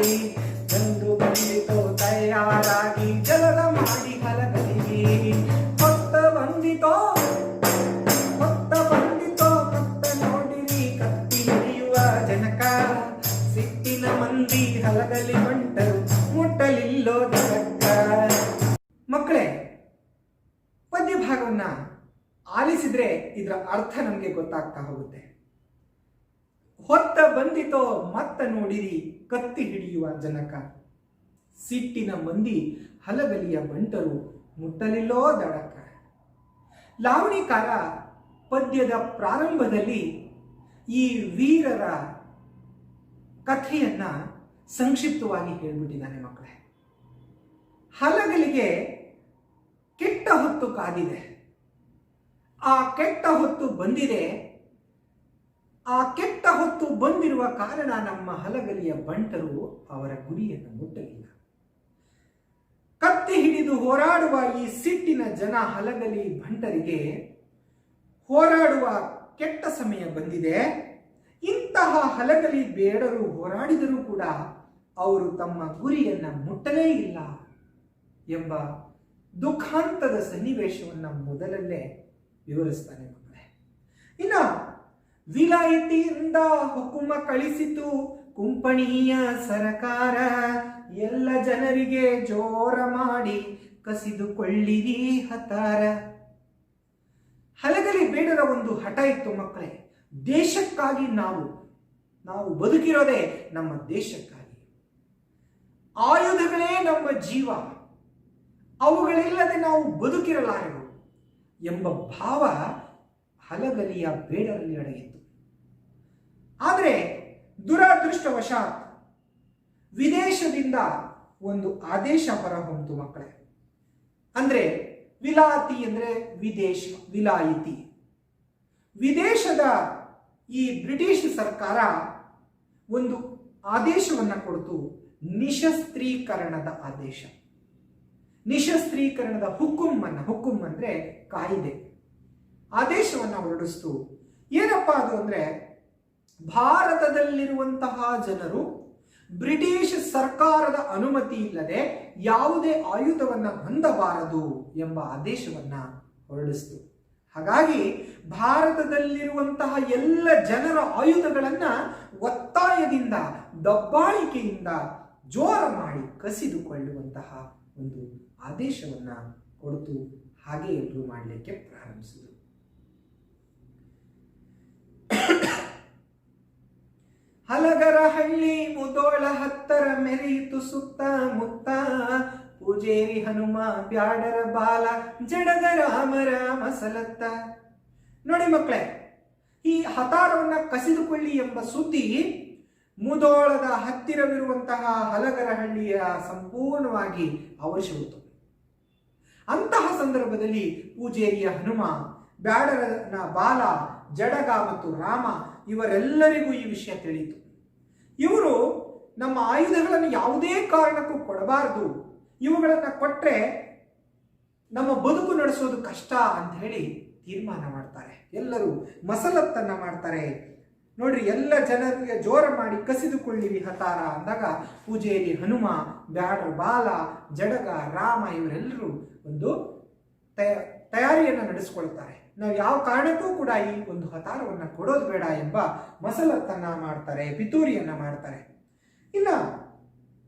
ಗಂಡು ಬಂದಿತೋ ತಯಾರಾಗಿ ಜಲದ ಮಾಡಿ ಹಲಗಲಿಗೆ. ಹೊತ್ತ ಬಂದಿತೋ ಹೊತ್ತ ಬಂದಿತೋ ಕತ್ತ ನೋಡಿರಿ ಕತ್ತಿ ಹಿಡಿಯುವ ಜನಕ, ಸಿಟ್ಟಿನ ಮಂದಿ ಹಲಗಲಿ ಬಂಟರು ಮುಟ್ಟಲಿಲ್ಲೋ ದಡಕ. ಮಕ್ಕಳೇ, ಪದ್ಯ ಭಾಗವನ್ನ ಆಲಿಸಿದ್ರೆ ಇದರ ಅರ್ಥ ನಮಗೆ ಗೊತ್ತಾಗ್ತಾ ಹೋಗುತ್ತೆ. ಹೊತ್ತ ಬಂದಿತೋ ಮತ್ತ ನೋಡಿರಿ ಕತ್ತಿ ಹಿಡಿಯುವ ಜನಕ, ಸಿಟ್ಟಿನ ಮಂದಿ ಹಲಗಲಿಯ ಬಂಟರು ಮುಟ್ಟಲಿಲ್ಲೋ ದಡಕ. ಲಾವಣಿಕಾರ ಪದ್ಯದ ಪ್ರಾರಂಭದಲ್ಲಿ ಈ ವೀರರ ಕಥೆಯನ್ನ ಸಂಕ್ಷಿಪ್ತವಾಗಿ ಹೇಳ್ಬಿಟ್ಟಿದ್ದಾನೆ ಮಕ್ಕಳೇ. ಹಲಗಲಿಗೆ ಕೆಟ್ಟ ಹೊತ್ತು ಕಾದಿದೆ, ಆ ಕೆಟ್ಟ ಹೊತ್ತು ಬಂದಿದೆ. ಆ ಕೆಟ್ಟ ಹೊತ್ತು ಬಂದಿರುವ ಕಾರಣ ನಮ್ಮ ಹಲಗಲಿಯ ಬಂಟರು ಅವರ ಗುರಿಯನ್ನು ಮುಟ್ಟಲಿಲ್ಲ. ಕತ್ತಿ ಹಿಡಿದು ಹೋರಾಡುವ ಈ ಸಿಟ್ಟಿನ ಜನ ಹಲಗಲಿ ಬಂಟರಿಗೆ ಹೋರಾಡುವ ಕೆಟ್ಟ ಸಮಯ ಬಂದಿದೆ. ಇಂತಹ ಹಲಗಲಿ ಬೇಡರು ಹೋರಾಡಿದರೂ ಕೂಡ ಅವರು ತಮ್ಮ ಗುರಿಯನ್ನ ಮುಟ್ಟಲೇ ಇಲ್ಲ ಎಂಬ ದುಃಖಾಂತದ ಸನ್ನಿವೇಶವನ್ನ ಮೊದಲಲ್ಲೇ ವಿವರಿಸ್ತಾನೆ ಮಕ್ಕಳೇ. ಇನ್ನು ವಿಲಾಯಿತಿಯಿಂದ ಹುಕುಮ ಕಳಿಸಿತು ಕುಂಪಣಿಯ ಸರಕಾರ, ಎಲ್ಲ ಜನರಿಗೆ ಜೋರ ಮಾಡಿ ಕಸಿದುಕೊಳ್ಳಿರಿ ಹತಾರ. ಹಲಗಲಿ ಬೇಡರ ಒಂದು ಹಠ ಇತ್ತು ಮಕ್ಕಳೇ. ದೇಶಕ್ಕಾಗಿ ನಾವು ಬದುಕಿರೋದೇ ನಮ್ಮ ದೇಶಕ್ಕಾಗಿ. ಆಯುಧಗಳೇ ನಮ್ಮ ಜೀವ, ಅವುಗಳಿಲ್ಲದೆ ನಾವು ಬದುಕಿರಲಾರೆವು ಎಂಬ ಭಾವ ಹಲಗಲಿಯ ಬೇಡರಲ್ಲಿ ಅಡಗಿತ್ತು. ಆದರೆ ದುರಾದೃಷ್ಟವಶಾತ್ ವಿದೇಶದಿಂದ ಒಂದು ಆದೇಶ ಹೊರಹೊಮ್ಮಿತು ಮಕ್ಕಳೇ. ಅಂದ್ರೆ ವಿಲಾತಿ ಅಂದ್ರೆ ವಿದೇಶ, ವಿಲಾಯಿತಿ. ವಿದೇಶದ ಈ ಬ್ರಿಟಿಷ್ ಸರ್ಕಾರ ಒಂದು ಆದೇಶವನ್ನ ಕೊಡ್ತು, ನಿಶಸ್ತ್ರೀಕರಣದ ಆದೇಶ. ನಿಶಸ್ತ್ರೀಕರಣದ ಹುಕುಂ ಅಂದ್ರೆ ಕಾಯಿದೆ, ಆದೇಶವನ್ನ ಹೊರಡಿಸ್ತು. ಏನಪ್ಪಾ ಅದು ಅಂದ್ರೆ, ಭಾರತದಲ್ಲಿರುವಂತಹ ಜನರು ಬ್ರಿಟಿಷ್ ಸರ್ಕಾರದ ಅನುಮತಿ ಇಲ್ಲದೆ ಯಾವುದೇ ಆಯುಧವನ್ನ ಹೊಂದಬಾರದು ಎಂಬ ಆದೇಶವನ್ನ ಹೊರಡಿಸಿತು. ಹಾಗಾಗಿ ಭಾರತದಲ್ಲಿರುವಂತಹ ಎಲ್ಲ ಜನರ ಆಯುಧಗಳನ್ನ ಒತ್ತಾಯದಿಂದ, ದಬ್ಬಾಳಿಕೆಯಿಂದ ಜೋರ ಮಾಡಿ ಕಸಿದುಕೊಳ್ಳುವಂತಹ ಒಂದು ಆದೇಶವನ್ನ ಕೊಡ್ತು. ಹಾಗೆ ಎಲ್ಲರೂ ಮಾಡಲಿಕ್ಕೆ ಪ್ರಾರಂಭಿಸಿದರು. ಹಲಗರಹಳ್ಳಿ ಮುದೋಳ ಹತ್ತರ ಮೆರೆಯಿತು ಸುತ್ತ ಮುತ್ತ, ಪೂಜೇರಿ ಹನುಮ ಬ್ಯಾಡರ ಬಾಲ ಜಡಗ ರಾಮರ ಮಸಲತ್ತ. ನೋಡಿ ಮಕ್ಕಳೇ, ಈ ಹತಾರವನ್ನ ಕಸಿದುಕೊಳ್ಳಿ ಎಂಬ ಸುದ್ದಿ ಮುದೋಳದ ಹತ್ತಿರವಿರುವಂತಹ ಹಲಗರಹಳ್ಳಿಯ ಸಂಪೂರ್ಣವಾಗಿ ಆವರಿಸಿಬಿಡ್ತು. ಅಂತಹ ಸಂದರ್ಭದಲ್ಲಿ ಪೂಜೇರಿಯ ಹನುಮ, ಬ್ಯಾಡರನ ಬಾಲ, ಜಡಗ ಮತ್ತು ರಾಮ ಇವರೆಲ್ಲರಿಗೂ ಈ ವಿಷಯ ತಿಳಿಯಿತು. ಇವರು ನಮ್ಮ ಆಯುಧಗಳನ್ನು ಯಾವುದೇ ಕಾರಣಕ್ಕೂ ಕೊಡಬಾರದು, ಇವುಗಳನ್ನು ಕೊಟ್ಟರೆ ನಮ್ಮ ಬದುಕು ನಡೆಸೋದು ಕಷ್ಟ ಅಂತ ಹೇಳಿ ತೀರ್ಮಾನ ಮಾಡ್ತಾರೆ. ಎಲ್ಲರೂ ಮಸಲತ್ತನ್ನ ಮಾಡ್ತಾರೆ. ನೋಡ್ರಿ, ಎಲ್ಲ ಜನರಿಗೆ ಜೋರ ಮಾಡಿ ಕಸಿದುಕೊಳ್ಳಿರಿ ಹತಾರ ಅಂದಾಗ ಪೂಜೇರಿ ಹನುಮ, ಬ್ಯಾಡರ ಬಾಲ, ಜಡಗ, ರಾಮ ಇವರೆಲ್ಲರೂ ಒಂದು ತಯಾರಿಯನ್ನು ನಡೆಸಿಕೊಳ್ತಾರೆ. ನಾವು ಯಾವ ಕಾರಣಕ್ಕೂ ಕೂಡ ಈ ಒಂದು ಹತಾರವನ್ನು ಕೊಡೋದು ಬೇಡ ಎಂಬ ಮಸಲತ್ತನ್ನ ಮಾಡ್ತಾರೆ, ಪಿತೂರಿಯನ್ನ ಮಾಡ್ತಾರೆ. ಇನ್ನ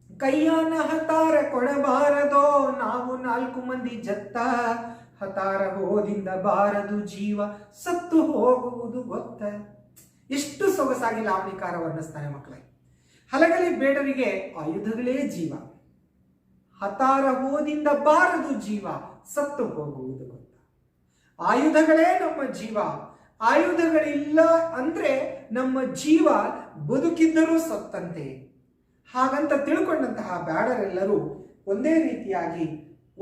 ಕೈಯಾನ ಹತಾರ ಕೊಡಬಾರದೋ ನಾವು 4 ಮಂದಿ ಜತ್ತ, ಹತಾರ ಹೋದಿಂದ ಬಾರದು ಜೀವ ಸತ್ತು ಹೋಗುವುದು ಗೊತ್ತ. ಎಷ್ಟು ಸೊಗಸಾಗಿ ಲಾವಣಿಕಾರ ವರ್ಣಿಸ್ತಾನೆ ಮಕ್ಕಳೇ. ಹಲಗಲಿ ಬೇಡರಿಗೆ ಆಯುಧಗಳೇ ಜೀವ, ಹತಾರ ಹೋದಿಂದ ಬಾರದು ಜೀವ ಸತ್ತು ಹೋಗುವುದು ಗೊತ್ತ. ಆಯುಧಗಳೇ ನಮ್ಮ ಜೀವ, ಆಯುಧಗಳಿಲ್ಲ ಅಂದ್ರೆ ನಮ್ಮ ಜೀವ ಬದುಕಿದ್ದರೂ ಸತ್ತಂತೆ. ಹಾಗಂತ ತಿಳ್ಕೊಂಡಂತಹ ಬ್ಯಾಡರೆಲ್ಲರೂ ಒಂದೇ ರೀತಿಯಾಗಿ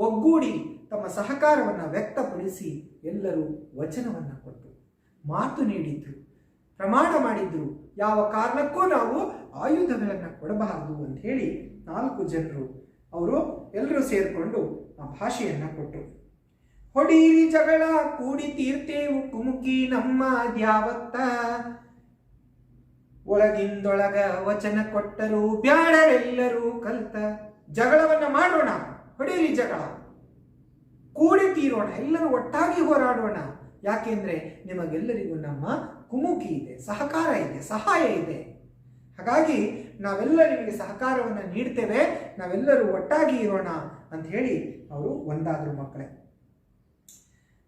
ಒಗ್ಗೂಡಿ ತಮ್ಮ ಸಹಕಾರವನ್ನು ವ್ಯಕ್ತಪಡಿಸಿ ಎಲ್ಲರೂ ವಚನವನ್ನು ಕೊಟ್ಟು ಮಾತು ನೀಡಿದ್ರು, ಪ್ರಮಾಣ ಮಾಡಿದ್ರು. ಯಾವ ಕಾರಣಕ್ಕೂ ನಾವು ಆಯುಧಗಳನ್ನು ಕೊಡಬಾರದು ಅಂತ ಹೇಳಿ 4 ಜನರು ಅವರು ಎಲ್ಲರೂ ಸೇರಿಕೊಂಡು ಆ ಭಾಷೆಯನ್ನ ಕೊಟ್ಟರು. ಹೊಡೀರಿ ಜಗಳ ಕೂಡಿ ತೀರ್ತೇವು ಕುಮುಕಿ ನಮ್ಮ ದ್ಯಾವತ್ತ, ಒಳಗಿಂದೊಳಗ ವಚನ ಕೊಟ್ಟರು ಬ್ಯಾಡರೆಲ್ಲರೂ ಕಲ್ತ. ಜಗಳವನ್ನ ಮಾಡೋಣ, ಹೊಡೀರಿ ಜಗಳ, ಕೂಡಿ ತೀರೋಣ, ಎಲ್ಲರೂ ಒಟ್ಟಾಗಿ ಹೋರಾಡೋಣ. ಯಾಕೆಂದ್ರೆ ನಿಮಗೆಲ್ಲರಿಗೂ ನಮ್ಮ ಕುಮುಕಿ ಇದೆ, ಸಹಕಾರ ಇದೆ, ಸಹಾಯ ಇದೆ. ಹಾಗಾಗಿ ನಾವೆಲ್ಲ ನಿಮಗೆ ಸಹಕಾರವನ್ನು ನೀಡ್ತೇವೆ, ನಾವೆಲ್ಲರೂ ಒಟ್ಟಾಗಿ ಇರೋಣ ಅಂತ ಹೇಳಿ ಅವರು ಒಂದಾದ್ರು ಮಕ್ಕಳೇ.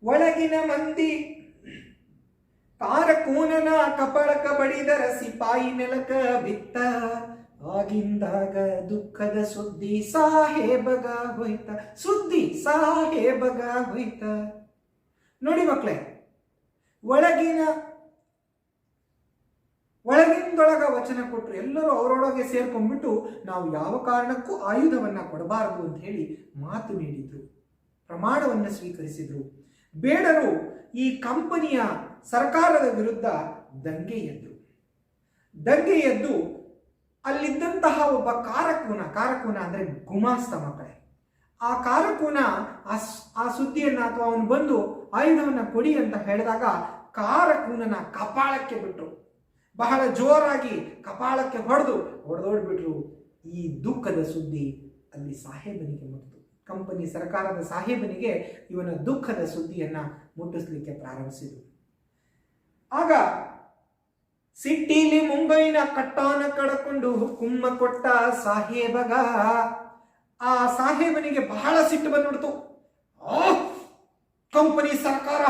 ಒಳಗಿನ ಮಂದಿ ಕಾರಕೂನನ ಕಪಳಕ ಬಡಿದರ ಸಿಪಾಯಿ ನೆಲಕ ಬಿತ್ತ, ಆಗಿಂದಾಗ ದುಃಖದ ಸುದ್ದಿ ಸಾಹೇಬಗ ಹೋಯ್ತ, ಸುದ್ದಿ ಸಾಹೇಬಗ ಹೋಯ್ತ. ನೋಡಿ ಮಕ್ಕಳೇ, ಒಳಗಿಂದೊಳಗ ವಚನ ಕೊಟ್ಟರು. ಎಲ್ಲರೂ ಅವರೊಳಗೆ ಸೇರ್ಕೊಂಡ್ಬಿಟ್ಟು ನಾವು ಯಾವ ಕಾರಣಕ್ಕೂ ಆಯುಧವನ್ನ ಕೊಡಬಾರದು ಅಂತ ಹೇಳಿ ಮಾತು ನೀಡಿದ್ರು, ಪ್ರಮಾಣವನ್ನು ಸ್ವೀಕರಿಸಿದ್ರು. ಬೇಡರು ಈ ಕಂಪನಿಯ ಸರ್ಕಾರದ ವಿರುದ್ಧ ದಂಗೆ ಎದ್ದು ಅಲ್ಲಿದ್ದಂತಹ ಒಬ್ಬ ಕಾರಕೂನ ಅಂದ್ರೆ ಗುಮಾಸ್ತ ಮಕ್ಕಳೇ. ಆ ಕಾರಕೂನ ಆ ಸುದ್ದಿಯನ್ನ ಅಥವಾ ಅವನು ಬಂದು ಆಯುಧವನ್ನ ಕೊಡಿ ಅಂತ ಹೇಳಿದಾಗ ಕಾರಕೂನನ ಕಪಾಳಕ್ಕೆ ಬಿಟ್ರು, ಬಹಳ ಜೋರಾಗಿ ಕಪಾಳಕ್ಕೆ ಹೊಡೆದೋಡ್ಬಿಟ್ರು. ಈ ದುಃಖದ ಸುದ್ದಿ ಅಲ್ಲಿ ಸಾಹೇಬನಿಗೆ ಮುಟ್ಟಿತು. ಕಂಪನಿ ಸರ್ಕಾರದ ಸಾಹೇಬನಿಗೆ ಇವನ ದುಃಖದ ಸುದ್ದಿಯನ್ನ ಮುಟ್ಟಿಸ್ಲಿಕ್ಕೆ ಪ್ರಾರಂಭಿಸಿದರು. ಆಗ ಸಿಟ್ಟಿಲಿ ಮುಂಬೈನ ಕಟ್ಟಾನ ಕಡಕೊಂಡು ಹುಕ್ಕುಮ್ಮ ಕೊಟ್ಟ ಸಾಹೇಬಗ. ಆ ಸಾಹೇಬನಿಗೆ ಬಹಳ ಸಿಟ್ಟು ಬಂದ್ಬಿಡ್ತು. ಕಂಪನಿ ಸರ್ಕಾರ,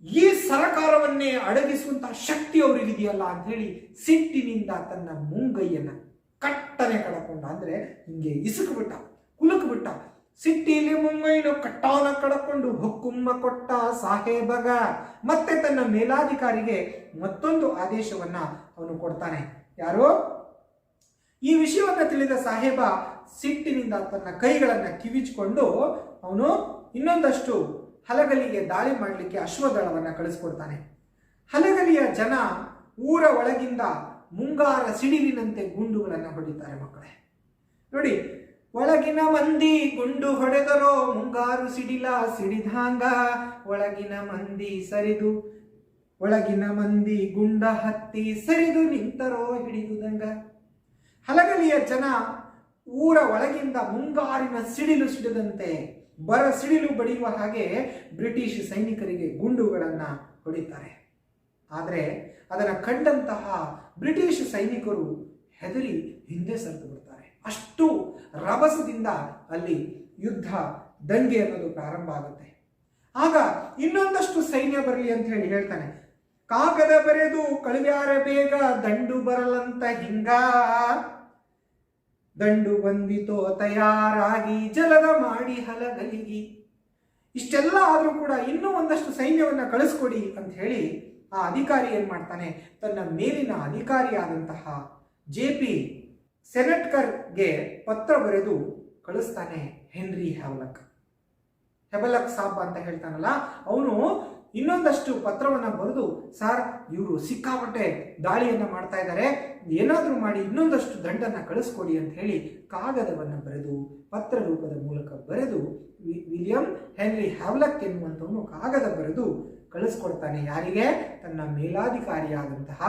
ಈ ಸರ್ಕಾರವನ್ನೇ ಅಡಗಿಸುವಂತಹ ಶಕ್ತಿ ಅವರಿಗಿದೆಯಲ್ಲ ಅಂತ ಹೇಳಿ ಸಿಟ್ಟಿನಿಂದ ತನ್ನ ಮುಂಗೈಯನ್ನ ಕಟ್ಟನೆ ಕಡಕೊಂಡ, ಅಂದ್ರೆ ಹಿಂಗೆ ಇಸುಕು ಬಿಟ್ಟ. ಸಿಟ್ಟಿಲಿ ಮುಂಗೈನ ಕಟ್ಟಾನ ಕಡಕೊಂಡು ಹುಕ್ಕುಮ್ಮ ಕೊಟ್ಟ ಸಾಹೇಬಗ. ಮತ್ತೆ ತನ್ನ ಮೇಲಾಧಿಕಾರಿಗೆ ಮತ್ತೊಂದು ಆದೇಶವನ್ನ ಅವನು ಕೊಡ್ತಾನೆ. ಯಾರು? ಈ ವಿಷಯವನ್ನ ತಿಳಿದ ಸಾಹೇಬ ಸಿಟ್ಟಿನಿಂದ ತನ್ನ ಕೈಗಳನ್ನ ಕಿವಿಚಿಕೊಂಡು ಅವನು ಇನ್ನೊಂದಷ್ಟು ಹಲಗಲಿಗೆ ದಾಳಿ ಮಾಡಲಿಕ್ಕೆ ಅಶ್ವದಳವನ್ನ ಕಳಿಸ್ಕೊಡ್ತಾನೆ. ಹಲಗಲಿಯ ಜನ ಊರ ಒಳಗಿಂದ ಮುಂಗಾರ ಸಿಡಿಲಿನಂತೆ ಗುಂಡುಗಳನ್ನು ಹೊಡಿತಾರೆ ಮಕ್ಕಳೇ. ನೋಡಿ, ಒಳಗಿನ ಮಂದಿ ಗುಂಡು ಹೊಡೆದರೋ ಮುಂಗಾರು ಸಿಡಿಲ ಸಿಡಿದಾಂಗ, ಒಳಗಿನ ಮಂದಿ ಸರಿದು ಒಳಗಿನ ಮಂದಿ ಗುಂಡ ಹತ್ತಿ ಸರಿದು ನಿಂತರೋ ಹಿಡಿದುದಂಗ. ಹಲಗಲಿಯ ಜನ ಊರ ಒಳಗಿಂದ ಮುಂಗಾರಿನ ಸಿಡಿಲು ಸಿಡಿದಂತೆ ಬರ ಸಿಡಿಲು ಬಡಿಯುವ ಹಾಗೆ ಬ್ರಿಟಿಷ್ ಸೈನಿಕರಿಗೆ ಗುಂಡುಗಳನ್ನ ಹೊಡಿತಾರೆ. ಆದರೆ ಅದನ್ನು ಕಂಡಂತಹ ಬ್ರಿಟಿಷ್ ಸೈನಿಕರು ಹೆದರಿ ಹಿಂದೆ ಸರಿದು ಬಿಡ್ತಾರೆ. ಅಷ್ಟು ರಭಸದಿಂದ ಅಲ್ಲಿ ಯುದ್ಧ ದಂಗೆ ಅನ್ನೋದು ಪ್ರಾರಂಭ ಆಗುತ್ತೆ. ಆಗ ಇನ್ನೊಂದಷ್ಟು ಸೈನ್ಯ ಬರಲಿ ಅಂತ ಹೇಳಿ ಹೇಳ್ತಾನೆ. ಕಾಗದ ಬರೆದು ಕಳುವ್ಯಾರ ಬೇಗ ದಂಡು ಬರಲಂತ ಹಿಂಗ, ದಂಡು ಬಂದಿತೋ ತಯಾರಾಗಿ ಜಲದ ಮಾಡಿ ಹಲಗಲಿಗಿ. ಇಷ್ಟೆಲ್ಲ ಆದರೂ ಕೂಡ ಇನ್ನೂ ಒಂದಷ್ಟು ಸೈನ್ಯವನ್ನ ಕಳಿಸ್ಕೊಡಿ ಅಂತ ಹೇಳಿ ಆ ಅಧಿಕಾರಿ ಏನ್ ಮಾಡ್ತಾನೆ, ತನ್ನ ಮೇಲಿನ ಅಧಿಕಾರಿಯಾದಂತಹ JP ಸೆನೆಟ್ಕರ್ಗೆ ಪತ್ರ ಬರೆದು ಕಳಿಸ್ತಾನೆ. ಹೆನ್ರಿ ಹೆಬಲಕ್ ಸಾಬ್ ಅಂತ ಹೇಳ್ತಾನಲ್ಲ, ಅವನು ಇನ್ನೊಂದಷ್ಟು ಪತ್ರವನ್ನ ಬರೆದು, ಸರ್ ಇವರು ಸಿಕ್ಕಾಪಟ್ಟೆ ದಾಳಿಯನ್ನ ಮಾಡ್ತಾ ಇದ್ದಾರೆ, ಏನಾದರೂ ಮಾಡಿ ಇನ್ನೊಂದಷ್ಟು ದಂಡನ್ನ ಕಳಿಸ್ಕೊಡಿ ಅಂತ ಹೇಳಿ ಕಾಗದವನ್ನು ಬರೆದು, ಪತ್ರ ರೂಪದ ಮೂಲಕ ಬರೆದು ವಿಲಿಯಂ ಹೆನ್ರಿ ಹ್ಯಾವ್ಲಕ್ ಎನ್ನುವಂಥವನು ಕಾಗದ ಬರೆದು ಕಳಿಸ್ಕೊಡ್ತಾನೆ. ಯಾರಿಗೆ? ತನ್ನ ಮೇಲಾಧಿಕಾರಿಯಾದಂತಹ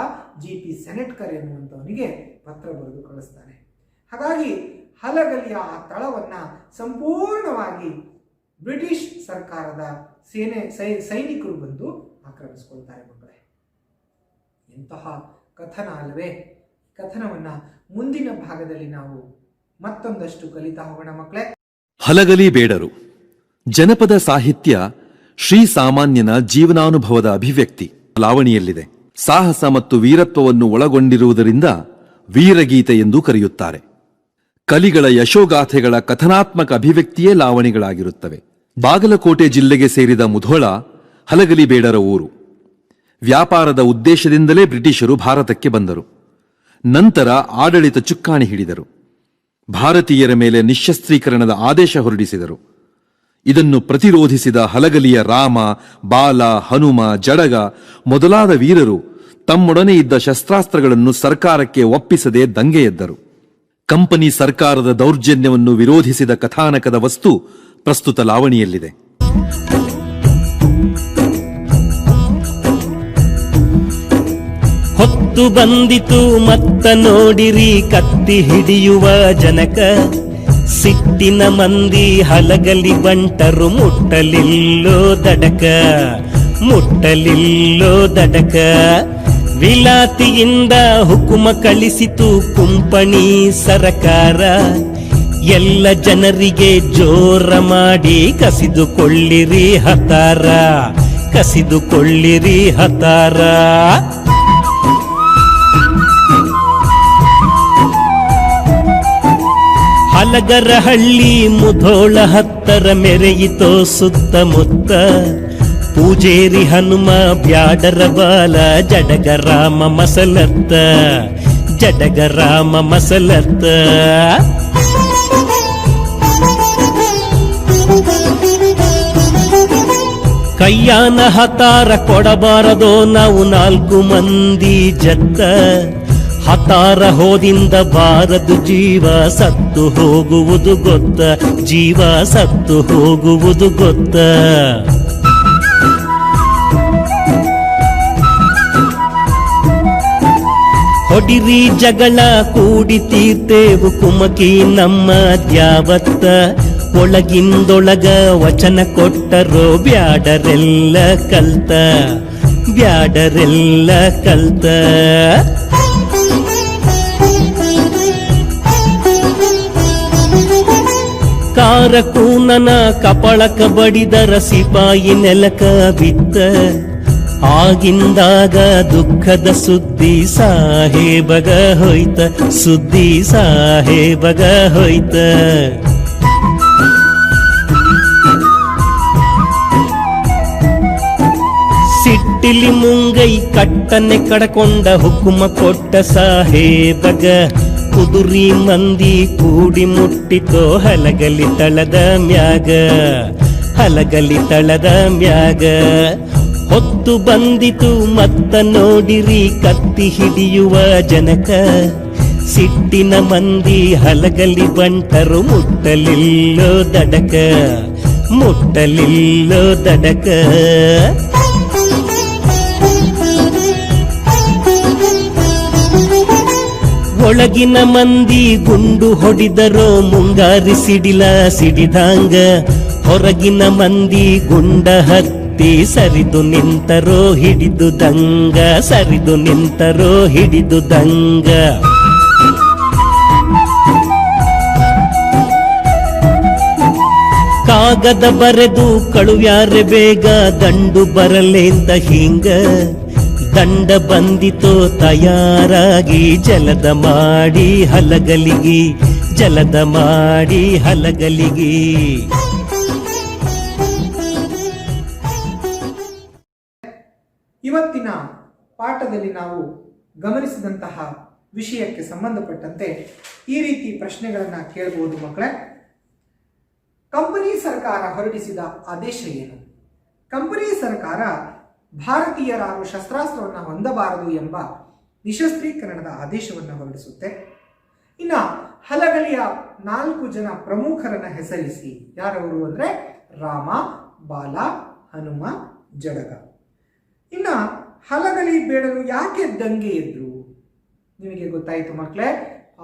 JP ಸೆನೆಟ್ಕರ್ ಎನ್ನುವಂಥವನಿಗೆ ಪತ್ರ ಬರೆದು ಕಳಿಸ್ತಾನೆ. ಹಾಗಾಗಿ ಹಲಗಲಿಯ ಆ ತಳವನ್ನ ಸಂಪೂರ್ಣವಾಗಿ ಬ್ರಿಟಿಷ್ ಸರ್ಕಾರದ ಸೈನಿಕರು ಬಂದು ಆಕ್ರಮಿಸಿಕೊಳ್ತಾರೆ. ಮಕ್ಕಳೇ, ಎಂತಹ ಕಥನ ಅಲ್ವೇ? ಕಥನವನ್ನ ಮುಂದಿನ ಭಾಗದಲ್ಲಿ ನಾವು ಮತ್ತೊಂದಷ್ಟು ಕಲಿತಾ ಹೋಗೋಣ ಮಕ್ಕಳೇ. ಹಲಗಲಿ ಬೇಡರು ಜನಪದ ಸಾಹಿತ್ಯ ಶ್ರೀಸಾಮಾನ್ಯನ ಜೀವನಾನುಭವದ ಅಭಿವ್ಯಕ್ತಿ ಲಾವಣಿಯಲ್ಲಿದೆ. ಸಾಹಸ ಮತ್ತು ವೀರತ್ವವನ್ನು ಒಳಗೊಂಡಿರುವುದರಿಂದ ವೀರಗೀತೆ ಎಂದು ಕರೆಯುತ್ತಾರೆ. ಕಲಿಗಳ ಯಶೋಗಾಥೆಗಳ ಕಥನಾತ್ಮಕ ಅಭಿವ್ಯಕ್ತಿಯೇ ಲಾವಣಿಗಳಾಗಿರುತ್ತವೆ. ಬಾಗಲಕೋಟೆ ಜಿಲ್ಲೆಗೆ ಸೇರಿದ ಮುಧೋಳ ಹಲಗಲಿ ಬೇಡರ ಊರು. ವ್ಯಾಪಾರದ ಉದ್ದೇಶದಿಂದಲೇ ಬ್ರಿಟಿಷರು ಭಾರತಕ್ಕೆ ಬಂದರು. ನಂತರ ಆಡಳಿತ ಚುಕ್ಕಾಣಿ ಹಿಡಿದರು. ಭಾರತೀಯರ ಮೇಲೆ ನಿಶ್ಶಸ್ತ್ರೀಕರಣದ ಆದೇಶ ಹೊರಡಿಸಿದರು. ಇದನ್ನು ಪ್ರತಿರೋಧಿಸಿದ ಹಲಗಲಿಯ ರಾಮ, ಬಾಲ, ಹನುಮ, ಜಡಗ ಮೊದಲಾದ ವೀರರು ತಮ್ಮೊಡನೆ ಇದ್ದ ಶಸ್ತ್ರಾಸ್ತ್ರಗಳನ್ನು ಸರ್ಕಾರಕ್ಕೆ ಒಪ್ಪಿಸದೆ ದಂಗೆ ಎದ್ದರು. ಕಂಪನಿ ಸರ್ಕಾರದ ದೌರ್ಜನ್ಯವನ್ನು ವಿರೋಧಿಸಿದ ಕಥಾನಕದ ವಸ್ತು ಪ್ರಸ್ತುತ ಲಾವಣಿಯಲ್ಲಿದೆ. ಹೊತ್ತು ಬಂದಿತು ಮತ್ತ ನೋಡಿರಿ ಕತ್ತಿ ಹಿಡಿಯುವ ಜನಕ, ಸಿಟ್ಟಿನ ಮಂದಿ ಹಲಗಲಿ ಬಂಟರು ಮುಟ್ಟಲಿಲ್ಲೋ ದಡಕ, ಮುಟ್ಟಲಿಲ್ಲೋ ದಡಕ. ವಿಲಾತಿಯಿಂದ ಹುಕುಮ ಕಳಿಸಿತು ಕುಂಪಣಿ ಸರಕಾರ, ಎಲ್ಲ ಜನರಿಗೆ ಜೋರ ಮಾಡಿ ಕಸಿದುಕೊಳ್ಳಿರಿ ಹತಾರ, ಕಸಿದುಕೊಳ್ಳಿರಿ ಹತಾರ. ಹಲಗರಹಳ್ಳಿ ಮುಧೋಳ ಹತ್ತರ ಮೆರೆಯಿತೋ ಸುತ್ತಮುತ್ತ, ಪೂಜೇರಿ ಹನುಮ ಬ್ಯಾಡರ ಬಾಲ ಜಡಗರಾಮ ಮಸಲತ್ತ, ಜಡಗರಾಮ ಮಸಲತ್ತ. ಕೈಯಾನ ಹತಾರ ಕೊಡಬಾರದೋ ನಾವು 4 ಮಂದಿ ಜತ್ತ, ಹತಾರ ಹೋದಿಂದ ಬಾರದು ಜೀವ ಸತ್ತು ಹೋಗುವುದು ಗೊತ್ತ, ಜೀವ ಸತ್ತು ಹೋಗುವುದು ಗೊತ್ತ. ಹೊಡಿರಿ ಜಗಳ ಕೂಡಿ ತೀರ್ತೇವು ಕುಮಕಿ ನಮ್ಮ ದ್ಯಾವತ್ತ, ಒಳಗಿಂದೊಳಗ ವಚನ ಕೊಟ್ಟರೋ ಬ್ಯಾಡರೆಲ್ಲ ಕಲ್ತ, ಬ್ಯಾಡರೆಲ್ಲ ಕಲ್ತ. ಕಾರಕೂನನ ಕಪಳಕ ಬಡಿದರ ಸಿಪಾಯಿ ನೆಲಕ ಬಿತ್ತ, ಆಗಿಂದಾಗ ದುಃಖದ ಸುದ್ದಿ ಸಾಹೇಬಗ ಹೋಯ್ತ, ಸುದ್ದಿ ಸಾಹೇಬಗ ಹೋಯ್ತ. ಸಿಟ್ಟಿಲಿ ಮುಂಗೈ ಕಟ್ಟನೆ ಕಡಕೊಂಡ ಹುಕುಮ ಕೊಟ್ಟ ಸಾಹೇಬಗ, ಕುದುರಿ ಮಂದಿ ಕೂಡಿ ಮುಟ್ಟಿತೋ ಹಲಗಲಿ ತಳದ ಮ್ಯಾಗ, ಹಲಗಲಿ ತಳದ ಮ್ಯಾಗ. ಹೊತ್ತು ಬಂದಿತು ಮತ್ತ ನೋಡಿರಿ ಕತ್ತಿ ಹಿಡಿಯುವ ಜನಕ, ಸಿಟ್ಟಿನ ಮಂದಿ ಹಲಗಲಿ ಬಂಟರು ಮುಟ್ಟಲಿಲ್ಲೋ ದಡಕ, ಮುಟ್ಟಲಿಲ್ಲೋ ದಡಕ. ಒಳಗಿನ ಮಂದಿ ಗುಂಡು ಹೊಡಿದರೋ ಮುಂಗಾರಿ ಸಿಡಿಲ ಸಿಡಿದಂಗ, ಹೊರಗಿನ ಮಂದಿ ಗುಂಡ ಹತ್ತಿ ಸರಿದು ನಿಂತರೋ ಹಿಡಿದು ದಂಗ, ಸರಿದು ನಿಂತರೋ ಹಿಡಿದು ದಂಗ. ಕಾಗದ ಬರೆದು ಕಳುವ್ಯಾರೆ ಬೇಗ ದಂಡು ಬರಲೇಂತ ಹಿಂಗ ದಂಡ ಬಂದಿತೋ ತಯಾರಾಗಿ ಜಲದ ಮಾಡಿ ಹಲಗಲಿಗಿ ಜಲದ ಮಾಡಿ ಹಲಗಲಿಗಿ. ಇವತ್ತಿನ ಪಾಠದಲ್ಲಿ ನಾವು ಗಮನಿಸಿದಂತಹ ವಿಷಯಕ್ಕೆ ಸಂಬಂಧಪಟ್ಟಂತೆ ಈ ರೀತಿ ಪ್ರಶ್ನೆಗಳನ್ನು ಕೇಳಬಹುದು ಮಕ್ಕಳೇ. ಕಂಪನಿ ಸರ್ಕಾರ ಹೊರಡಿಸಿದ ಆದೇಶ ಏನು? ಕಂಪನಿ ಸರ್ಕಾರ ಭಾರತೀಯರಾರು ಶಸ್ತ್ರಾಸ್ತ್ರವನ್ನು ಹೊಂದಬಾರದು ಎಂಬ ನಿಶಸ್ತ್ರೀಕರಣದ ಆದೇಶವನ್ನು ಹೊರಡಿಸುತ್ತೆ. ಇನ್ನು ಹಲಗಲಿಯ 4 ಜನ ಪ್ರಮುಖರನ್ನ ಹೆಸರಿಸಿ. ಯಾರವರು ಅಂದ್ರೆ ರಾಮ, ಬಾಲ, ಹನುಮ, ಜಡಗ. ಇನ್ನು ಹಲಗಲಿ ಬೇಡರು ಯಾಕೆ ದಂಗೆ ಎದ್ರು? ನಿಮಗೆ ಗೊತ್ತಾಯಿತು ಮಕ್ಕಳೇ.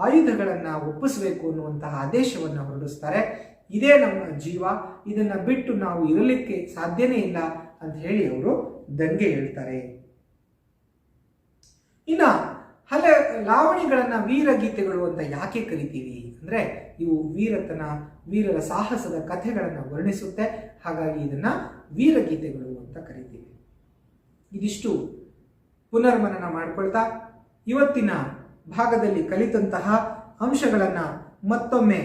ಆಯುಧಗಳನ್ನು ಒಪ್ಪಿಸಬೇಕು ಅನ್ನುವಂತಹ ಆದೇಶವನ್ನು ಹೊರಡಿಸ್ತಾರೆ. ಇದೇ ನಮ್ಮ ಜೀವ, ಇದನ್ನು ಬಿಟ್ಟು ನಾವು ಇರಲಿಕ್ಕೆ ಸಾಧ್ಯನೇ ಇಲ್ಲ ಅಂತ ಹೇಳಿ ಅವರು ದಂಗೆ ಹೇಳ್ತಾರೆ. ಇನ್ನು ಲಾವಣಿಗಳನ್ನ ವೀರಗೀತೆಗಳು ಅಂತ ಯಾಕೆ ಕರಿತೀವಿ ಅಂದ್ರೆ ಇವು ವೀರರ ಸಾಹಸದ ಕಥೆಗಳನ್ನು ವರ್ಣಿಸುತ್ತೆ. ಹಾಗಾಗಿ ಇದನ್ನ ವೀರಗೀತೆಗಳು ಅಂತ ಕರಿತೀವಿ. ಇದಿಷ್ಟು ಪುನರ್ಮನನ ಮಾಡಿಕೊಳ್ತಾ ಇವತ್ತಿನ ಭಾಗದಲ್ಲಿ ಕಲಿತಂತಹ ಅಂಶಗಳನ್ನ ಮತ್ತೊಮ್ಮೆ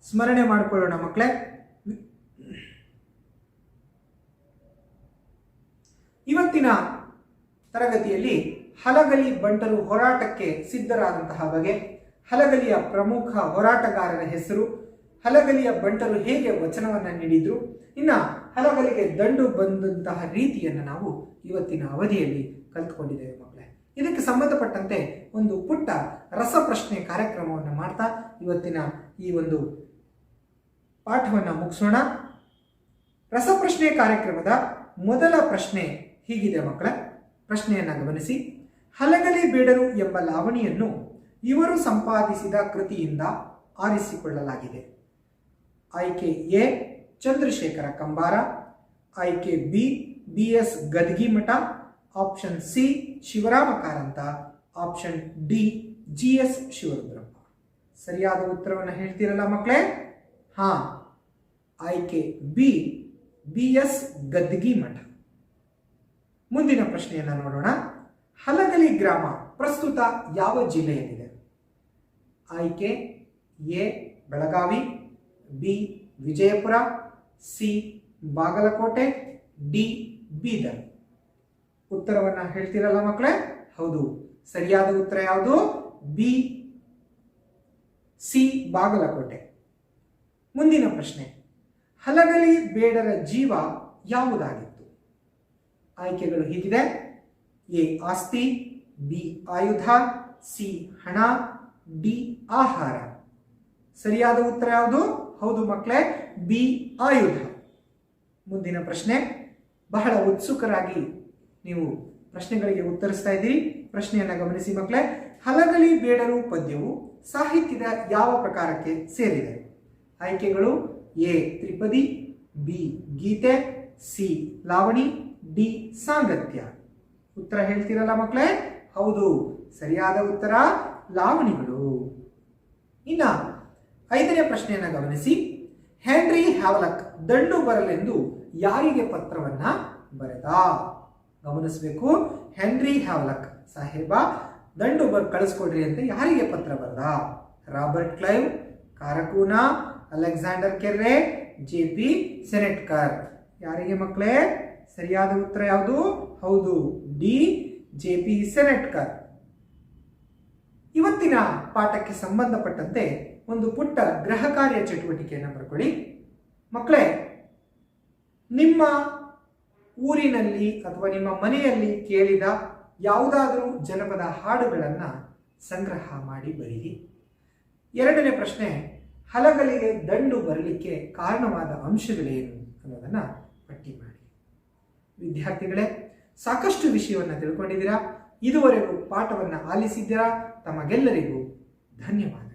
ಸ್ಮರಣೆ ಮಾಡಿಕೊಳ್ಳೋಣ ಮಕ್ಕಳೇ. ಇವತ್ತಿನ ತರಗತಿಯಲ್ಲಿ ಹಲಗಲಿ ಬಂಟರು ಹೋರಾಟಕ್ಕೆ ಸಿದ್ಧರಾದಂತಹ ಬಗೆ, ಹಲಗಲಿಯ ಪ್ರಮುಖ ಹೋರಾಟಗಾರರ ಹೆಸರು, ಹಲಗಲಿಯ ಬಂಟರು ಹೇಗೆ ವಚನವನ್ನು ನೀಡಿದ್ರು, ಇನ್ನು ಹಲಗಲಿಗೆ ದಂಡು ಬಂದಂತಹ ರೀತಿಯನ್ನು ನಾವು ಇವತ್ತಿನ ಅವಧಿಯಲ್ಲಿ ಕಲಿತುಕೊಂಡಿದ್ದೇವೆ ಮಕ್ಕಳೇ. ಇದಕ್ಕೆ ಸಂಬಂಧಪಟ್ಟಂತೆ ಒಂದು ಪುಟ್ಟ ರಸಪ್ರಶ್ನೆ ಕಾರ್ಯಕ್ರಮವನ್ನು ಮಾಡ್ತಾ ಇವತ್ತಿನ ಈ ಒಂದು ಪಾಠವನ್ನು ಮುಗಿಸೋಣ. ರಸಪ್ರಶ್ನೆ ಕಾರ್ಯಕ್ರಮದ ಮೊದಲ ಪ್ರಶ್ನೆ ಹೀಗಿದೆ ಮಕ್ಕಳೇ. ಪ್ರಶ್ನೆಯನ್ನು ಗಮನಿಸಿ. ಹಲಗಲಿ ಬೇಡರು ಎಂಬ ಲಾವಣಿಯನ್ನು ಇವರು ಸಂಪಾದಿಸಿದ ಕೃತಿಯಿಂದ ಆರಿಸಿಕೊಳ್ಳಲಾಗಿದೆ. ಆಯ್ಕೆ ಎ ಚಂದ್ರಶೇಖರ ಕಂಬಾರ, ಆಯ್ಕೆ B BS Gadgimath, option C Shivarama Karanth, option D GS Shivarudrappa. ಸರಿಯಾದ ಉತ್ತರವನ್ನು ಹೇಳ್ತೀರಲ್ಲ ಮಕ್ಕಳೇ? ಹಾ, ಆಯ್ಕೆ ಬಿ BS ಗದ್ಗಿಮಠ. ಮುಂದಿನ ಪ್ರಶ್ನೆಯನ್ನು ನೋಡೋಣ. ಹಲಗಲಿ ಗ್ರಾಮ ಪ್ರಸ್ತುತ ಯಾವ ಜಿಲ್ಲೆಯಲ್ಲಿದೆ? ಆಯ್ಕೆ A Belagavi, B Vijayapura, C Bagalkote, D Bidar. ಉತ್ತರವನ್ನು ಹೇಳ್ತೀರಲ್ಲ ಮಕ್ಕಳೇ? ಹೌದು, ಸರಿಯಾದ ಉತ್ತರ ಯಾವುದು? B C Bagalkote. ಮುಂದಿನ ಪ್ರಶ್ನೆ. ಹಲಗಲಿ ಬೇಡರ ಜೀವ ಯಾವುದಾಗಿತ್ತು? ಆಯ್ಕೆಗಳು ಹೀಗಿದೆ. ಎ ಆಸ್ತಿ, ಬಿ ಆಯುಧ, ಸಿ ಹಣ, ಡಿ ಆಹಾರ. ಸರಿಯಾದ ಉತ್ತರ ಯಾವುದು? ಹೌದು ಮಕ್ಕಳೇ, ಬಿ ಆಯುಧ. ಮುಂದಿನ ಪ್ರಶ್ನೆ. ಬಹಳ ಉತ್ಸುಕರಾಗಿ ನೀವು ಪ್ರಶ್ನೆಗಳಿಗೆ ಉತ್ತರಿಸ್ತಾ ಇದ್ದೀರಿ. ಪ್ರಶ್ನೆಯನ್ನು ಗಮನಿಸಿ ಮಕ್ಕಳೇ. ಹಲಗಲಿ ಬೇಡರು ಪದ್ಯವು ಸಾಹಿತ್ಯದ ಯಾವ ಪ್ರಕಾರಕ್ಕೆ ಸೇರಿದೆ? ಆಯ್ಕೆಗಳು ಎ ತ್ರಿಪದಿ, ಬಿ ಗೀತೆ, ಸಿ ಲಾವಣಿ, ಡಿ ಸಾಂಗತ್ಯ. ಉತ್ತರ ಹೇಳ್ತೀರಲ್ಲ ಮಕ್ಕಳೇ? ಹೌದು, ಸರಿಯಾದ ಉತ್ತರ ಲಾವಣಿಗಳು. ಇನ್ನ 5ನೇ ಪ್ರಶ್ನೆಯನ್ನು ಗಮನಿಸಿ. ಹೆನ್ರಿ ಹ್ಯಾವ್ಲಾಕ್ ದಂಡು ಬರಲೆಂದು ಯಾರಿಗೆ ಪತ್ರವನ್ನ ಬರೆದ? ಗಮನಿಸಬೇಕು. ಹೆನ್ರಿ ಹ್ಯಾವ್ಲಾಕ್ ಸಾಹೇಬ ದಂಡು ಕಳಿಸ್ಕೊಡ್ರಿ ಅಂತ ಯಾರಿಗೆ ಪತ್ರ ಬರೆದ? ರಾಬರ್ಟ್ ಕ್ಲೈವ್, ಕಾರಕೂನ, ಅಲೆಕ್ಸಾಂಡರ್ ಕೆರ್ರೆ, JP ಸೆನೆಟ್ಕರ್. ಯಾರಿಗೆ ಮಕ್ಕಳೇ? ಸರಿಯಾದ ಉತ್ತರ ಯಾವುದು? ಹೌದು, ಡಿ JP ಸೆನೆಟ್ಕರ್. ಇವತ್ತಿನ ಪಾಠಕ್ಕೆ ಸಂಬಂಧಪಟ್ಟಂತೆ ಒಂದು ಪುಟ್ಟ ಗೃಹ ಕಾರ್ಯ ಚಟುವಟಿಕೆಯನ್ನು ಬರ್ಕೊಳ್ಳಿ ಮಕ್ಕಳೇ. ನಿಮ್ಮ ಊರಿನಲ್ಲಿ ಅಥವಾ ನಿಮ್ಮ ಮನೆಯಲ್ಲಿ ಕೇಳಿದ ಯಾವುದಾದರೂ ಜನಪದ ಹಾಡುಗಳನ್ನು ಸಂಗ್ರಹ ಮಾಡಿ ಬರೀರಿ. 2ನೇ ಪ್ರಶ್ನೆ. ಹಲಗಲಿಗೆ ದಂಡು ಬರಲಿಕ್ಕೆ ಕಾರಣವಾದ ಅಂಶಗಳೇನು ಅನ್ನೋದನ್ನು ಪಟ್ಟಿ ಮಾಡಿ. ವಿದ್ಯಾರ್ಥಿಗಳೇ, ಸಾಕಷ್ಟು ವಿಷಯವನ್ನು ತಿಳ್ಕೊಂಡಿದ್ದೀರಾ. ಇದುವರೆಗೂ ಪಾಠವನ್ನು ಆಲಿಸಿದ್ದೀರಾ. ತಮಗೆಲ್ಲರಿಗೂ ಧನ್ಯವಾದ.